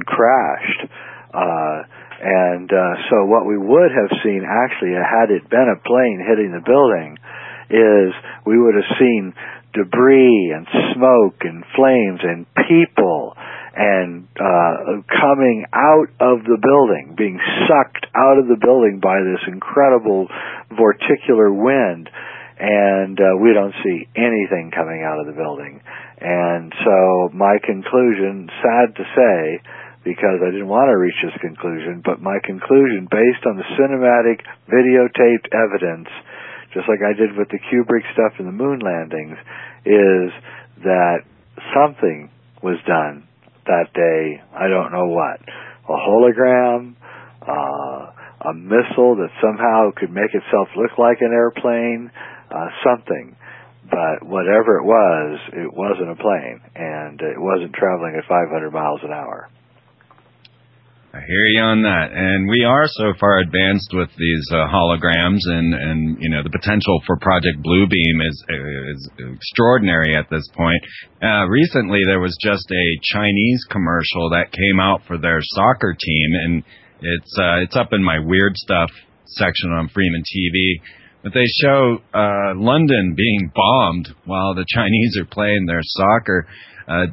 B: crashed. So what we would have seen, actually, had it been a plane hitting the building, is we would have seen debris and smoke and flames and people and coming out of the building, being sucked out of the building by this incredible vorticular wind. And we don't see anything coming out of the building. And so my conclusion, sad to say, because I didn't want to reach this conclusion, but my conclusion, based on the cinematic videotaped evidence, just like I did with the Kubrick stuff in the moon landings, is that something was done that day. I don't know what. A hologram, a missile that somehow could make itself look like an airplane, something. But whatever it wasn't a plane, and it wasn't traveling at 500 miles an hour.
A: I hear you on that. And we are so far advanced with these holograms, and you know, the potential for Project Bluebeam is extraordinary at this point. Recently, there was just a Chinese commercial that came out for their soccer team, and it's up in my weird stuff section on Freeman TV. But they show London being bombed while the Chinese are playing their soccer. I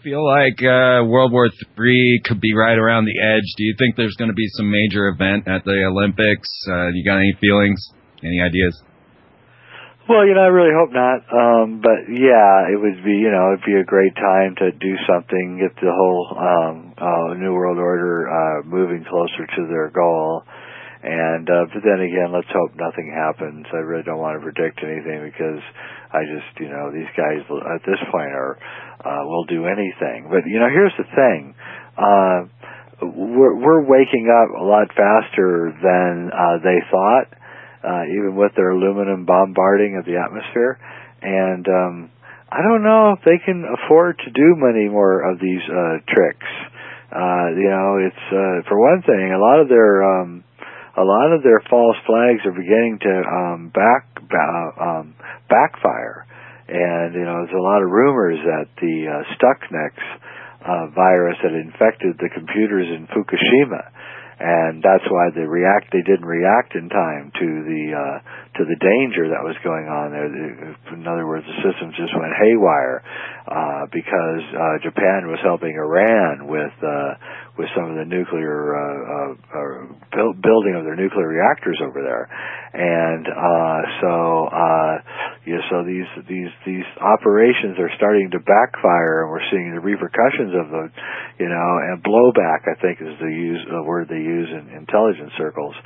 A: feel like World War III could be right around the edge. Do you think there's going to be some major event at the Olympics? You got any feelings? Any ideas?
B: Well, I really hope not. But yeah, it would be, it'd be a great time to do something, get the whole New World Order moving closer to their goal. And but then again, let's hope nothing happens. I really don't want to predict anything, because I just, these guys at this point will do anything. But here's the thing: we're waking up a lot faster than they thought, even with their aluminum bombarding of the atmosphere. And I don't know if they can afford to do many more of these tricks. It's for one thing, a lot of their false flags are beginning to backfire, and there's a lot of rumors that the Stuxnet virus had infected the computers in Fukushima, and that's why they didn't react in time to the danger that was going on there. In other words, the systems just went haywire because Japan was helping Iran with some of the nuclear building of their nuclear reactors over there, and so these operations are starting to backfire, and we're seeing the repercussions of them, and blowback, I think, is the word they use in intelligence circles.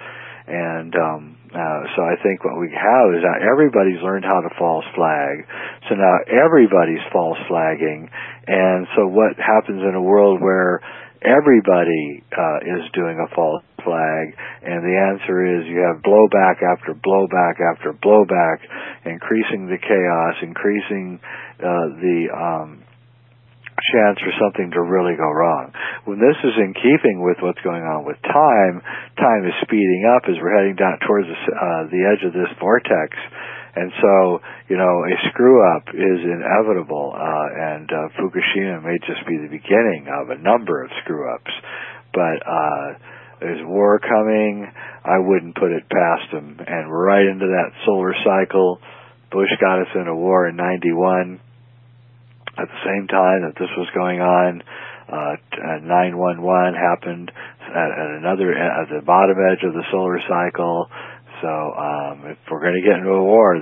B: And so I think what we have is now everybody's learned how to false flag, so now everybody's false flagging. And so what happens in a world where everybody is doing a false flag? And the answer is you have blowback after blowback after blowback, increasing the chaos, increasing the chance for something to really go wrong. When this is in keeping with what's going on with time is speeding up as we're heading down towards the edge of this vortex. And so, a screw-up is inevitable, and Fukushima may just be the beginning of a number of screw-ups. But there's war coming. I wouldn't put it past them. And we're right into that solar cycle. Bush got us in a war in 91. At the same time that this was going on, 9/11 happened at the bottom edge of the solar cycle. So if we're going to get into a war,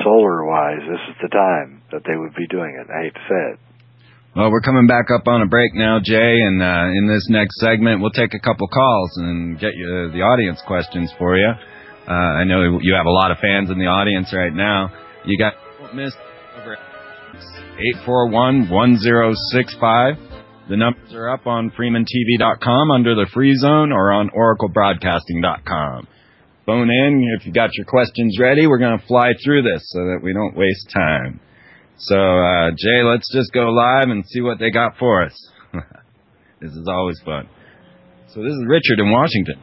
B: solar-wise, this is the time that they would be doing it. I hate to say it.
A: Well, we're coming back up on a break now, Jay, and in this next segment, we'll take a couple calls and get you the audience questions for you. I know you have a lot of fans in the audience right now. You got Miss over at 841-1065. The numbers are up on FreemanTV.com under the free zone or on OracleBroadcasting.com. Phone in if you got your questions ready. We're going to fly through this so that we don't waste time. So, Jay, let's just go live and see what they got for us. This is always fun. So this is Richard in Washington.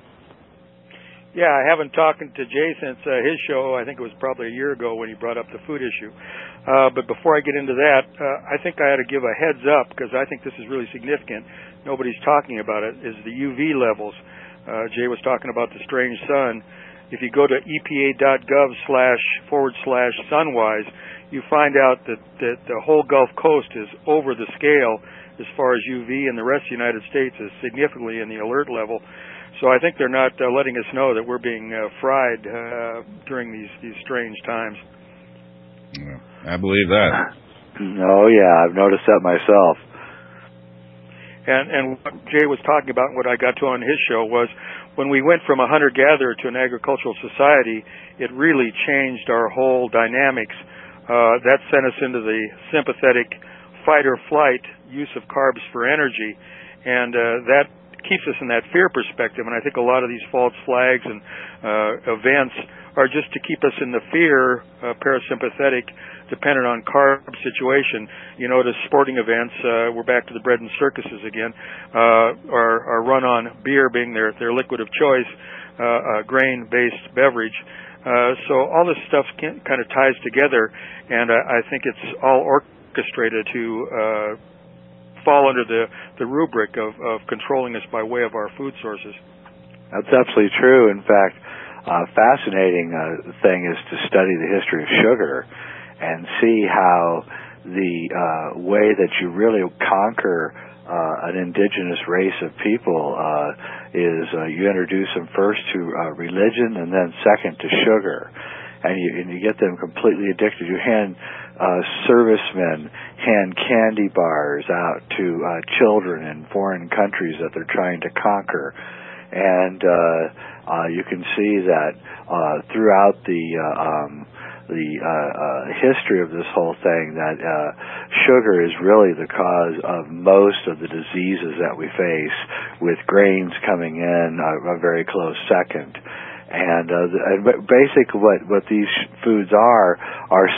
C: Yeah, I haven't talked to Jay since his show. I think it was probably a year ago when he brought up the food issue. But before I get into that, I think I ought to give a heads up, because I think this is really significant. Nobody's talking about it, is the UV levels. Jay was talking about the strange sun. If you go to epa.gov//sunwise, you find out that the whole Gulf Coast is over the scale as far as UV, and the rest of the United States is significantly in the alert level. So I think they're not letting us know that we're being fried during these strange times.
A: Yeah, I believe that.
B: Oh, yeah, I've noticed that myself.
C: And what Jay was talking about and what I got to on his show was when we went from a hunter-gatherer to an agricultural society, it really changed our whole dynamics. That sent us into the sympathetic fight-or-flight use of carbs for energy, and that keeps us in that fear perspective. And I think a lot of these false flags and events are just to keep us in the fear, parasympathetic, dependent on carb situation. You know, to sporting events, we're back to the bread and circuses again, are run on beer being their liquid of choice, grain-based beverage. So all this stuff kind of ties together, and I think it's all orchestrated to fall under the rubric of controlling us by way of our food sources.
B: That's absolutely true. In fact, fascinating thing is to study the history of sugar and see how the way that you really conquer an indigenous race of people is you introduce them first to religion and then second to sugar. And you get them completely addicted. You hand servicemen hand candy bars out to children in foreign countries that they're trying to conquer, and you can see that throughout the history of this whole thing that sugar is really the cause of most of the diseases that we face, with grains coming in a very close second. And basically what these foods are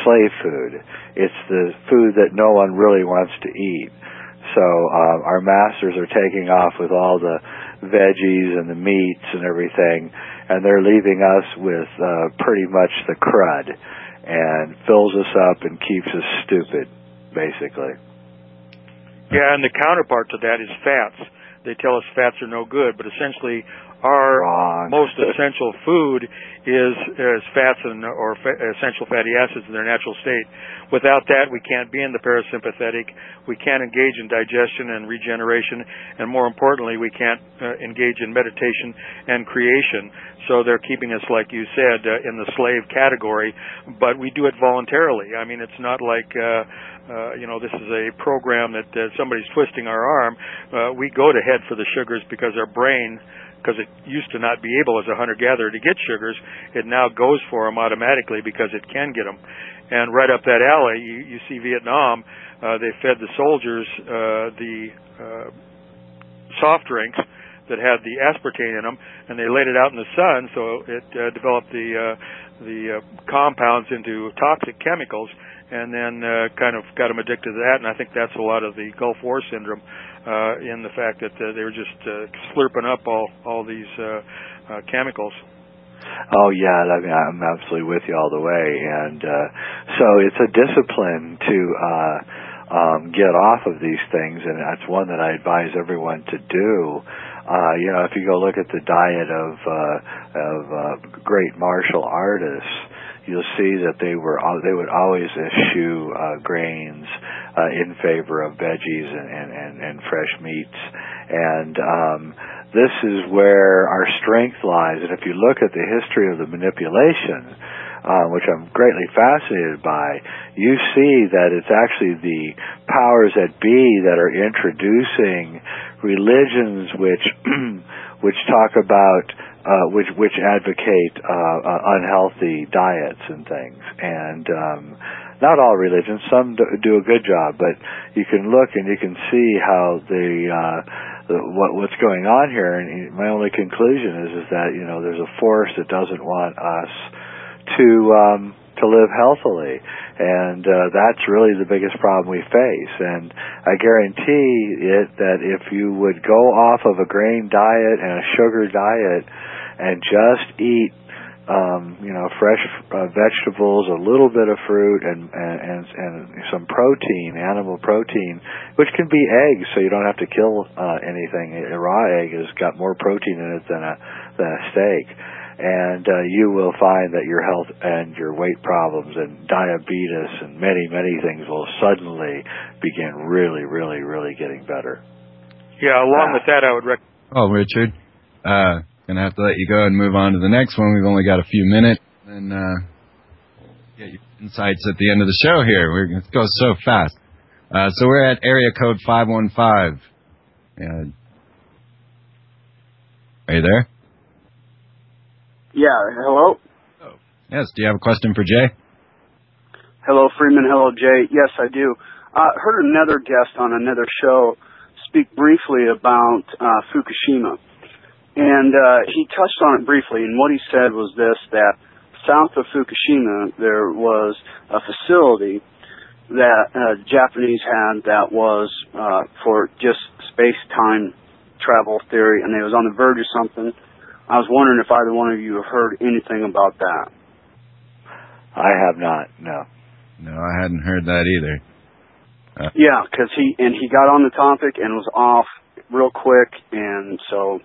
B: slave food. It's the food that no one really wants to eat. So our masters are taking off with all the veggies and the meats and everything, and they're leaving us with pretty much the crud, and fills us up and keeps us stupid, basically.
C: Yeah, and the counterpart to that is fats. They tell us fats are no good, but essentially our most essential food is fats or essential fatty acids in their natural state. Without that, we can't be in the parasympathetic. We can't engage in digestion and regeneration, and more importantly, we can't engage in meditation and creation. So they're keeping us, like you said, in the slave category, but we do it voluntarily. I mean, it's not like this is a program that somebody's twisting our arm. We go to head for the sugars because our brain, because it used to not be able as a hunter-gatherer to get sugars, it now goes for them automatically because it can get them. And right up that alley, you see Vietnam, they fed the soldiers the soft drinks that had the aspartame in them, and they laid it out in the sun, so it developed the compounds into toxic chemicals, and then kind of got them addicted to that. And I think that's a lot of the Gulf War syndrome, in the fact that they were just slurping up all these chemicals.
B: Oh yeah, I mean, I'm absolutely with you all the way, and so it's a discipline to get off of these things, and that's one that I advise everyone to do. If you go look at the diet of great martial artists, you'll see that they would always eschew grains in favor of veggies and fresh meats, and this is where our strength lies. And if you look at the history of the manipulation, which I'm greatly fascinated by, you see that it's actually the powers that be that are introducing religions which talk about which advocate unhealthy diets and things. And not all religions, some do a good job, but you can look and you can see how what's going on here. And my only conclusion is that there's a force that doesn't want us to to live healthily. And that's really the biggest problem we face. And I guarantee it that if you would go off of a grain diet and a sugar diet and just eat fresh vegetables, a little bit of fruit, and some protein, animal protein, which can be eggs, so you don't have to kill anything. A raw egg has got more protein in it than a steak. And you will find that your health and your weight problems and diabetes and many, many things will suddenly begin really, really, really getting better.
C: Yeah, along with that, I would recommend...
A: Oh, Richard, going to have to let you go and move on to the next one. We've only got a few minutes, and get your insights at the end of the show here. It goes so fast. So we're at area code 515. Are you there?
D: Yeah, hello?
A: Oh. Yes, do you have a question for Jay?
D: Hello, Freeman. Hello, Jay. Yes, I do. Heard another guest on another show speak briefly about Fukushima. And he touched on it briefly, and what he said was this, that south of Fukushima there was a facility that Japanese had that was for just space-time travel theory, and it was on the verge of something. I was wondering if either one of you have heard anything about that.
B: I have not, no.
A: No, I hadn't heard that either.
D: Yeah, because he got on the topic and was off real quick, and so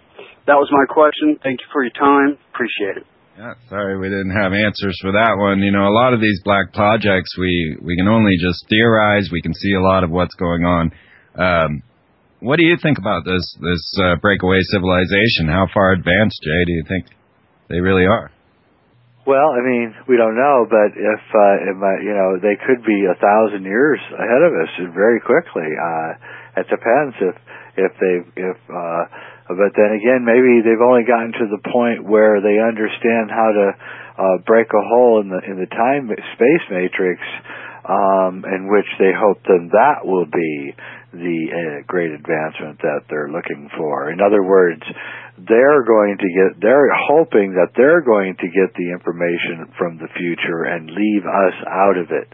D: that was my question. Thank you for your time. Appreciate it.
A: Yeah, sorry we didn't have answers for that one. You know, a lot of these black projects, we can only just theorize. We can see a lot of what's going on. What do you think about this breakaway civilization? How far advanced, Jay, do you think they really are?
B: Well, I mean, we don't know, but if they could be 1,000 years ahead of us very quickly. It depends but then again, maybe they've only gotten to the point where they understand how to break a hole in the time space matrix, in which they hope that will be the great advancement that they're looking for. In other words, they're hoping that they're going to get the information from the future and leave us out of it,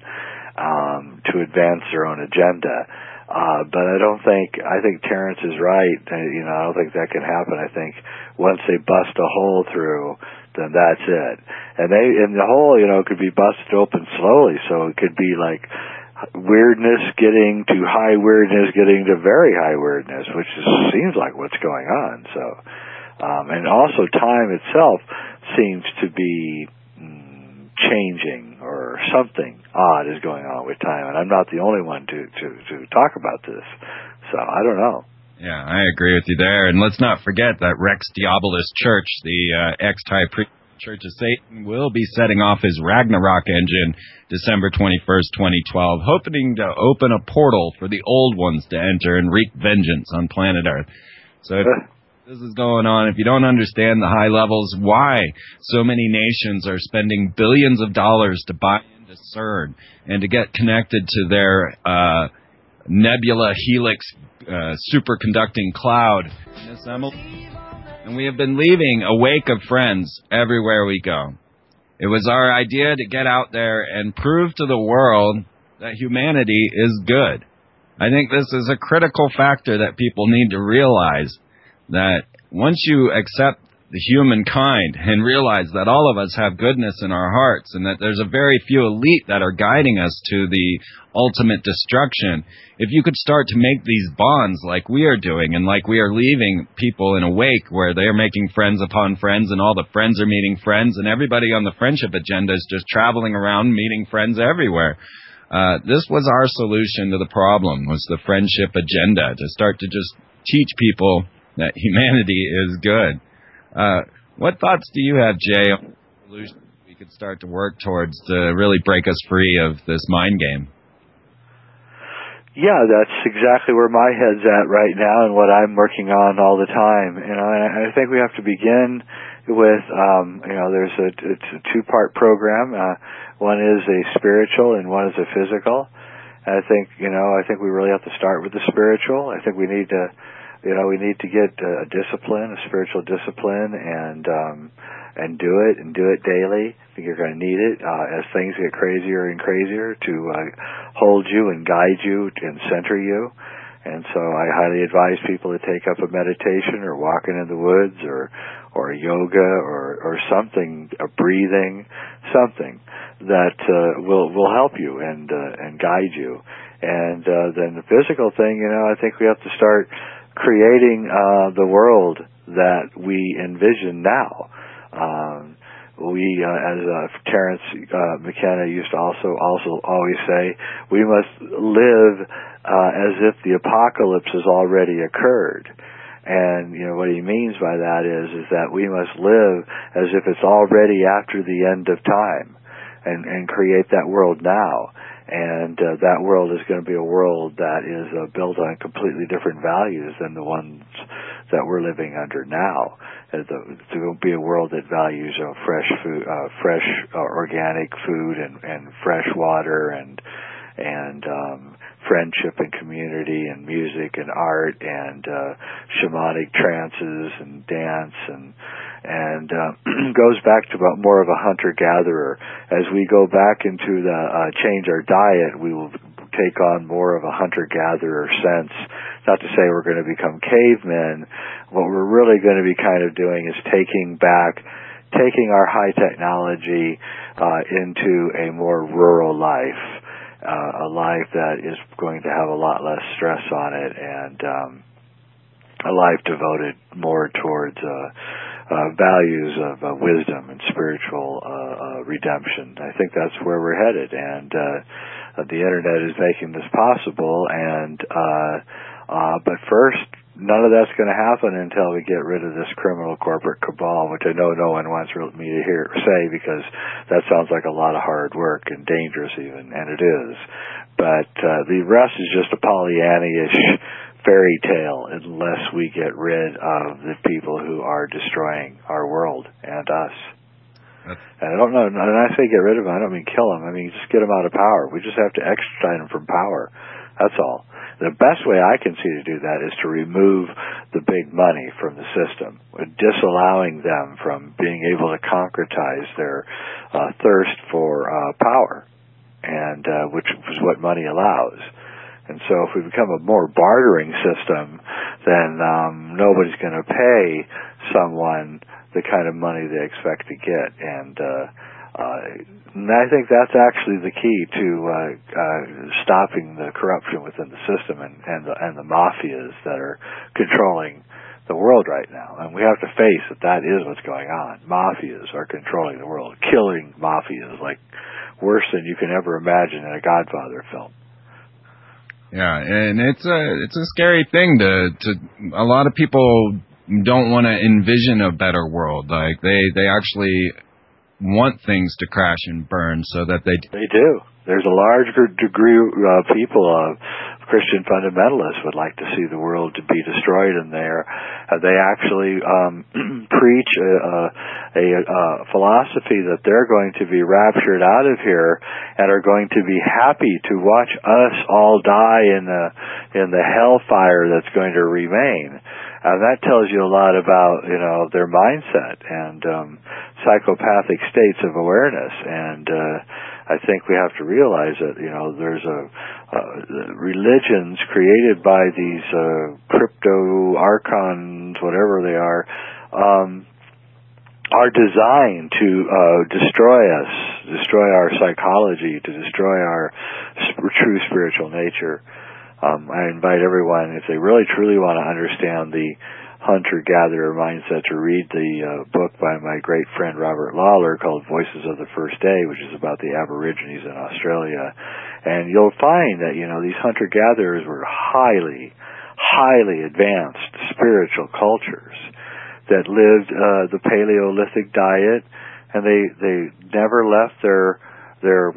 B: to advance their own agenda. But I think Terrence is right. I don't think that can happen. I think once they bust a hole through, then that's it. And the hole, could be busted open slowly, so it could be like weirdness getting to high weirdness, getting to very high weirdness, which seems like what's going on. So, and also time itself seems to be changing, or something odd is going on with time, and I'm not the only one to talk about this. So I don't know.
A: Yeah, I agree with you there. And let's not forget that Rex Diabolus Church, the ex-High Priest Church of Satan, will be setting off his Ragnarok engine December 21st, 2012, hoping to open a portal for the old ones to enter and wreak vengeance on planet Earth. So if this is going on, if you don't understand the high levels, why so many nations are spending billions of dollars to buy into CERN and to get connected to their nebula helix superconducting cloud, and we have been leaving a wake of friends everywhere we go. It was our idea to get out there and prove to the world that humanity is good. I think this is a critical factor that people need to realize, that once you accept the humankind and realize that all of us have goodness in our hearts and that there's a very few elite that are guiding us to the ultimate destruction, if you could start to make these bonds like we are doing, and like we are leaving people in a wake where they're making friends upon friends and all the friends are meeting friends and everybody on the friendship agenda is just traveling around meeting friends everywhere. This was our solution to the problem, was the friendship agenda, to start to just teach people that humanity is good. What thoughts do you have, Jay, on the solution we could start to work towards to really break us free of this mind game?
B: Yeah, that's exactly where my head's at right now and what I'm working on all the time. And I think we have to begin with, it's a two-part program. One is a spiritual and one is a physical. And I think we really have to start with the spiritual. I think we need to we need to get a discipline, a spiritual discipline, and do it daily. I think you're going to need it as things get crazier and crazier to hold you and guide you and center you. And so I highly advise people to take up a meditation or walking in the woods or yoga or something, a breathing, something that will help you and guide you. And then the physical thing, I think we have to start creating the world that we envision now. As Terence McKenna used to also always say, we must live as if the apocalypse has already occurred. And what he means by that is that we must live as if it's already after the end of time, and create that world now. And that world is going to be a world that is built on completely different values than the ones that we're living under now. It's going to be a world that values fresh food, organic food, and fresh water, and friendship and community, and music and art, and shamanic trances and dance, and goes back to more of a hunter-gatherer. As we go back into the change our diet, we will take on more of a hunter-gatherer sense. Not to say we're going to become cavemen. What we're really going to be kind of doing is taking our high technology into a more rural life, a life that is going to have a lot less stress on it, and a life devoted more towards values of wisdom and spiritual redemption. I think that's where we're headed, and the internet is making this possible. And but first, none of that's going to happen until we get rid of this criminal corporate cabal, which I know no one wants me to hear say, because that sounds like a lot of hard work and dangerous even, and it is. But the rest is just a Pollyanna-ish fairy tale unless we get rid of the people who are destroying our world and us. And I don't know, and I say get rid of them, I don't mean kill them. I mean just get them out of power. We just have to extradite them from power. That's all. The best way I can see to do that is to remove the big money from the system, disallowing them from being able to concretize their thirst for power, and which is what money allows. And so if we become a more bartering system, then nobody's going to pay someone the kind of money they expect to get. And I think that's actually the key to stopping the corruption within the system and the mafias that are controlling the world right now. And we have to face that is what's going on. Mafias are controlling the world, killing mafias like worse than you can ever imagine in a Godfather film.
A: Yeah, and it's a scary thing to a lot of people don't want to envision a better world. Like they actually want things to crash and burn so that they
B: do. There's a large degree of people, Christian fundamentalists, would like to see the world to be destroyed, and they actually preach a philosophy that they're going to be raptured out of here and are going to be happy to watch us all die in the hellfire that's going to remain. And that tells you a lot about their mindset and psychopathic states of awareness. And I think we have to realize that there's religions created by these crypto Archons, whatever they are designed to destroy us, destroy our psychology, to destroy our true spiritual nature. I invite everyone, if they really truly want to understand the hunter-gatherer mindset, to read the book by my great friend Robert Lawler called Voices of the First Day, which is about the Aborigines in Australia. And you'll find that, these hunter-gatherers were highly, highly advanced spiritual cultures that lived the Paleolithic diet, and they never left their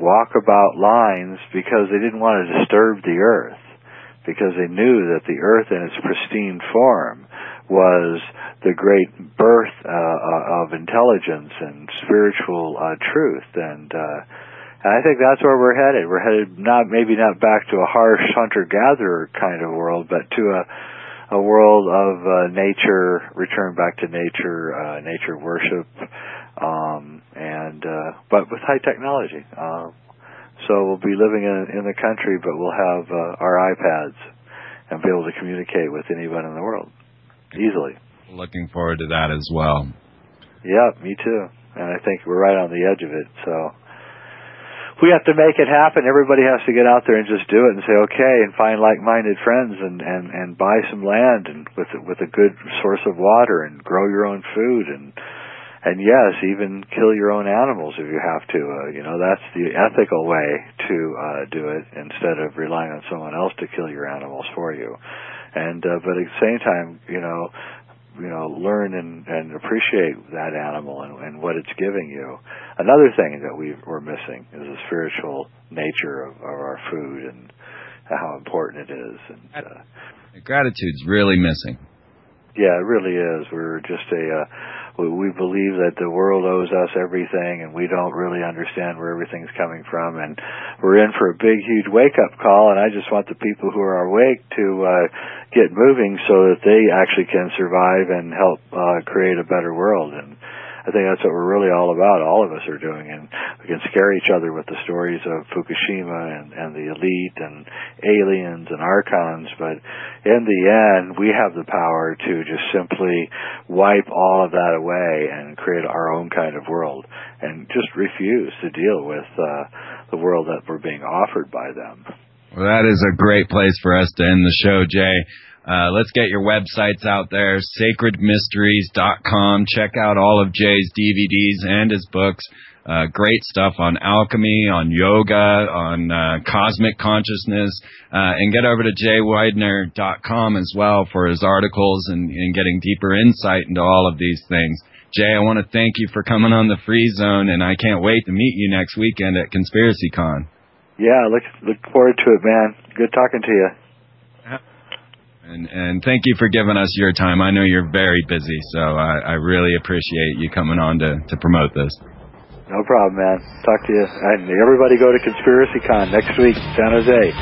B: walkabout lines because they didn't want to disturb the earth, because they knew that the earth in its pristine form was the great birth of intelligence and spiritual truth. And I think that's where we're headed. We're headed maybe not back to a harsh hunter-gatherer kind of world, but to a world of nature, return back to nature, nature worship, but with high technology. So we'll be living in the country, but we'll have our iPads and be able to communicate with anyone in the world easily.
A: Looking forward to that as well.
B: Yeah, me too. And I think we're right on the edge of it. So we have to make it happen. Everybody has to get out there and just do it and say, okay, and find like-minded friends and buy some land and with a good source of water and grow your own food and yes, even kill your own animals if you have to. That's the ethical way to do it instead of relying on someone else to kill your animals for you. And but at the same time, learn and appreciate that animal and what it's giving you. Another thing that we're missing is the spiritual nature of our food and how important it is. And
A: gratitude's really missing.
B: Yeah, it really is. We're just we believe that the world owes us everything, and we don't really understand where everything's coming from. And we're in for a big, huge wake-up call, and I just want the people who are awake to get moving so that they actually can survive and help create a better world. And I think that's what we're really all about. All of us are doing, and we can scare each other with the stories of Fukushima and the elite and aliens and Archons, but in the end, we have the power to just simply wipe all of that away and create our own kind of world, and just refuse to deal with the world that we're being offered by them.
A: Well, that is a great place for us to end the show, Jay. Let's get your websites out there, sacredmysteries.com. Check out all of Jay's DVDs and his books. Great stuff on alchemy, on yoga, on cosmic consciousness. And get over to jayweidner.com as well for his articles and getting deeper insight into all of these things. Jay, I want to thank you for coming on the Free Zone, and I can't wait to meet you next weekend at ConspiracyCon.
B: Yeah, look forward to it, man. Good talking to you.
A: And thank you for giving us your time. I know you're very busy, so I really appreciate you coming on to promote this.
B: No problem, man. Talk to you. And everybody go to ConspiracyCon next week, San Jose.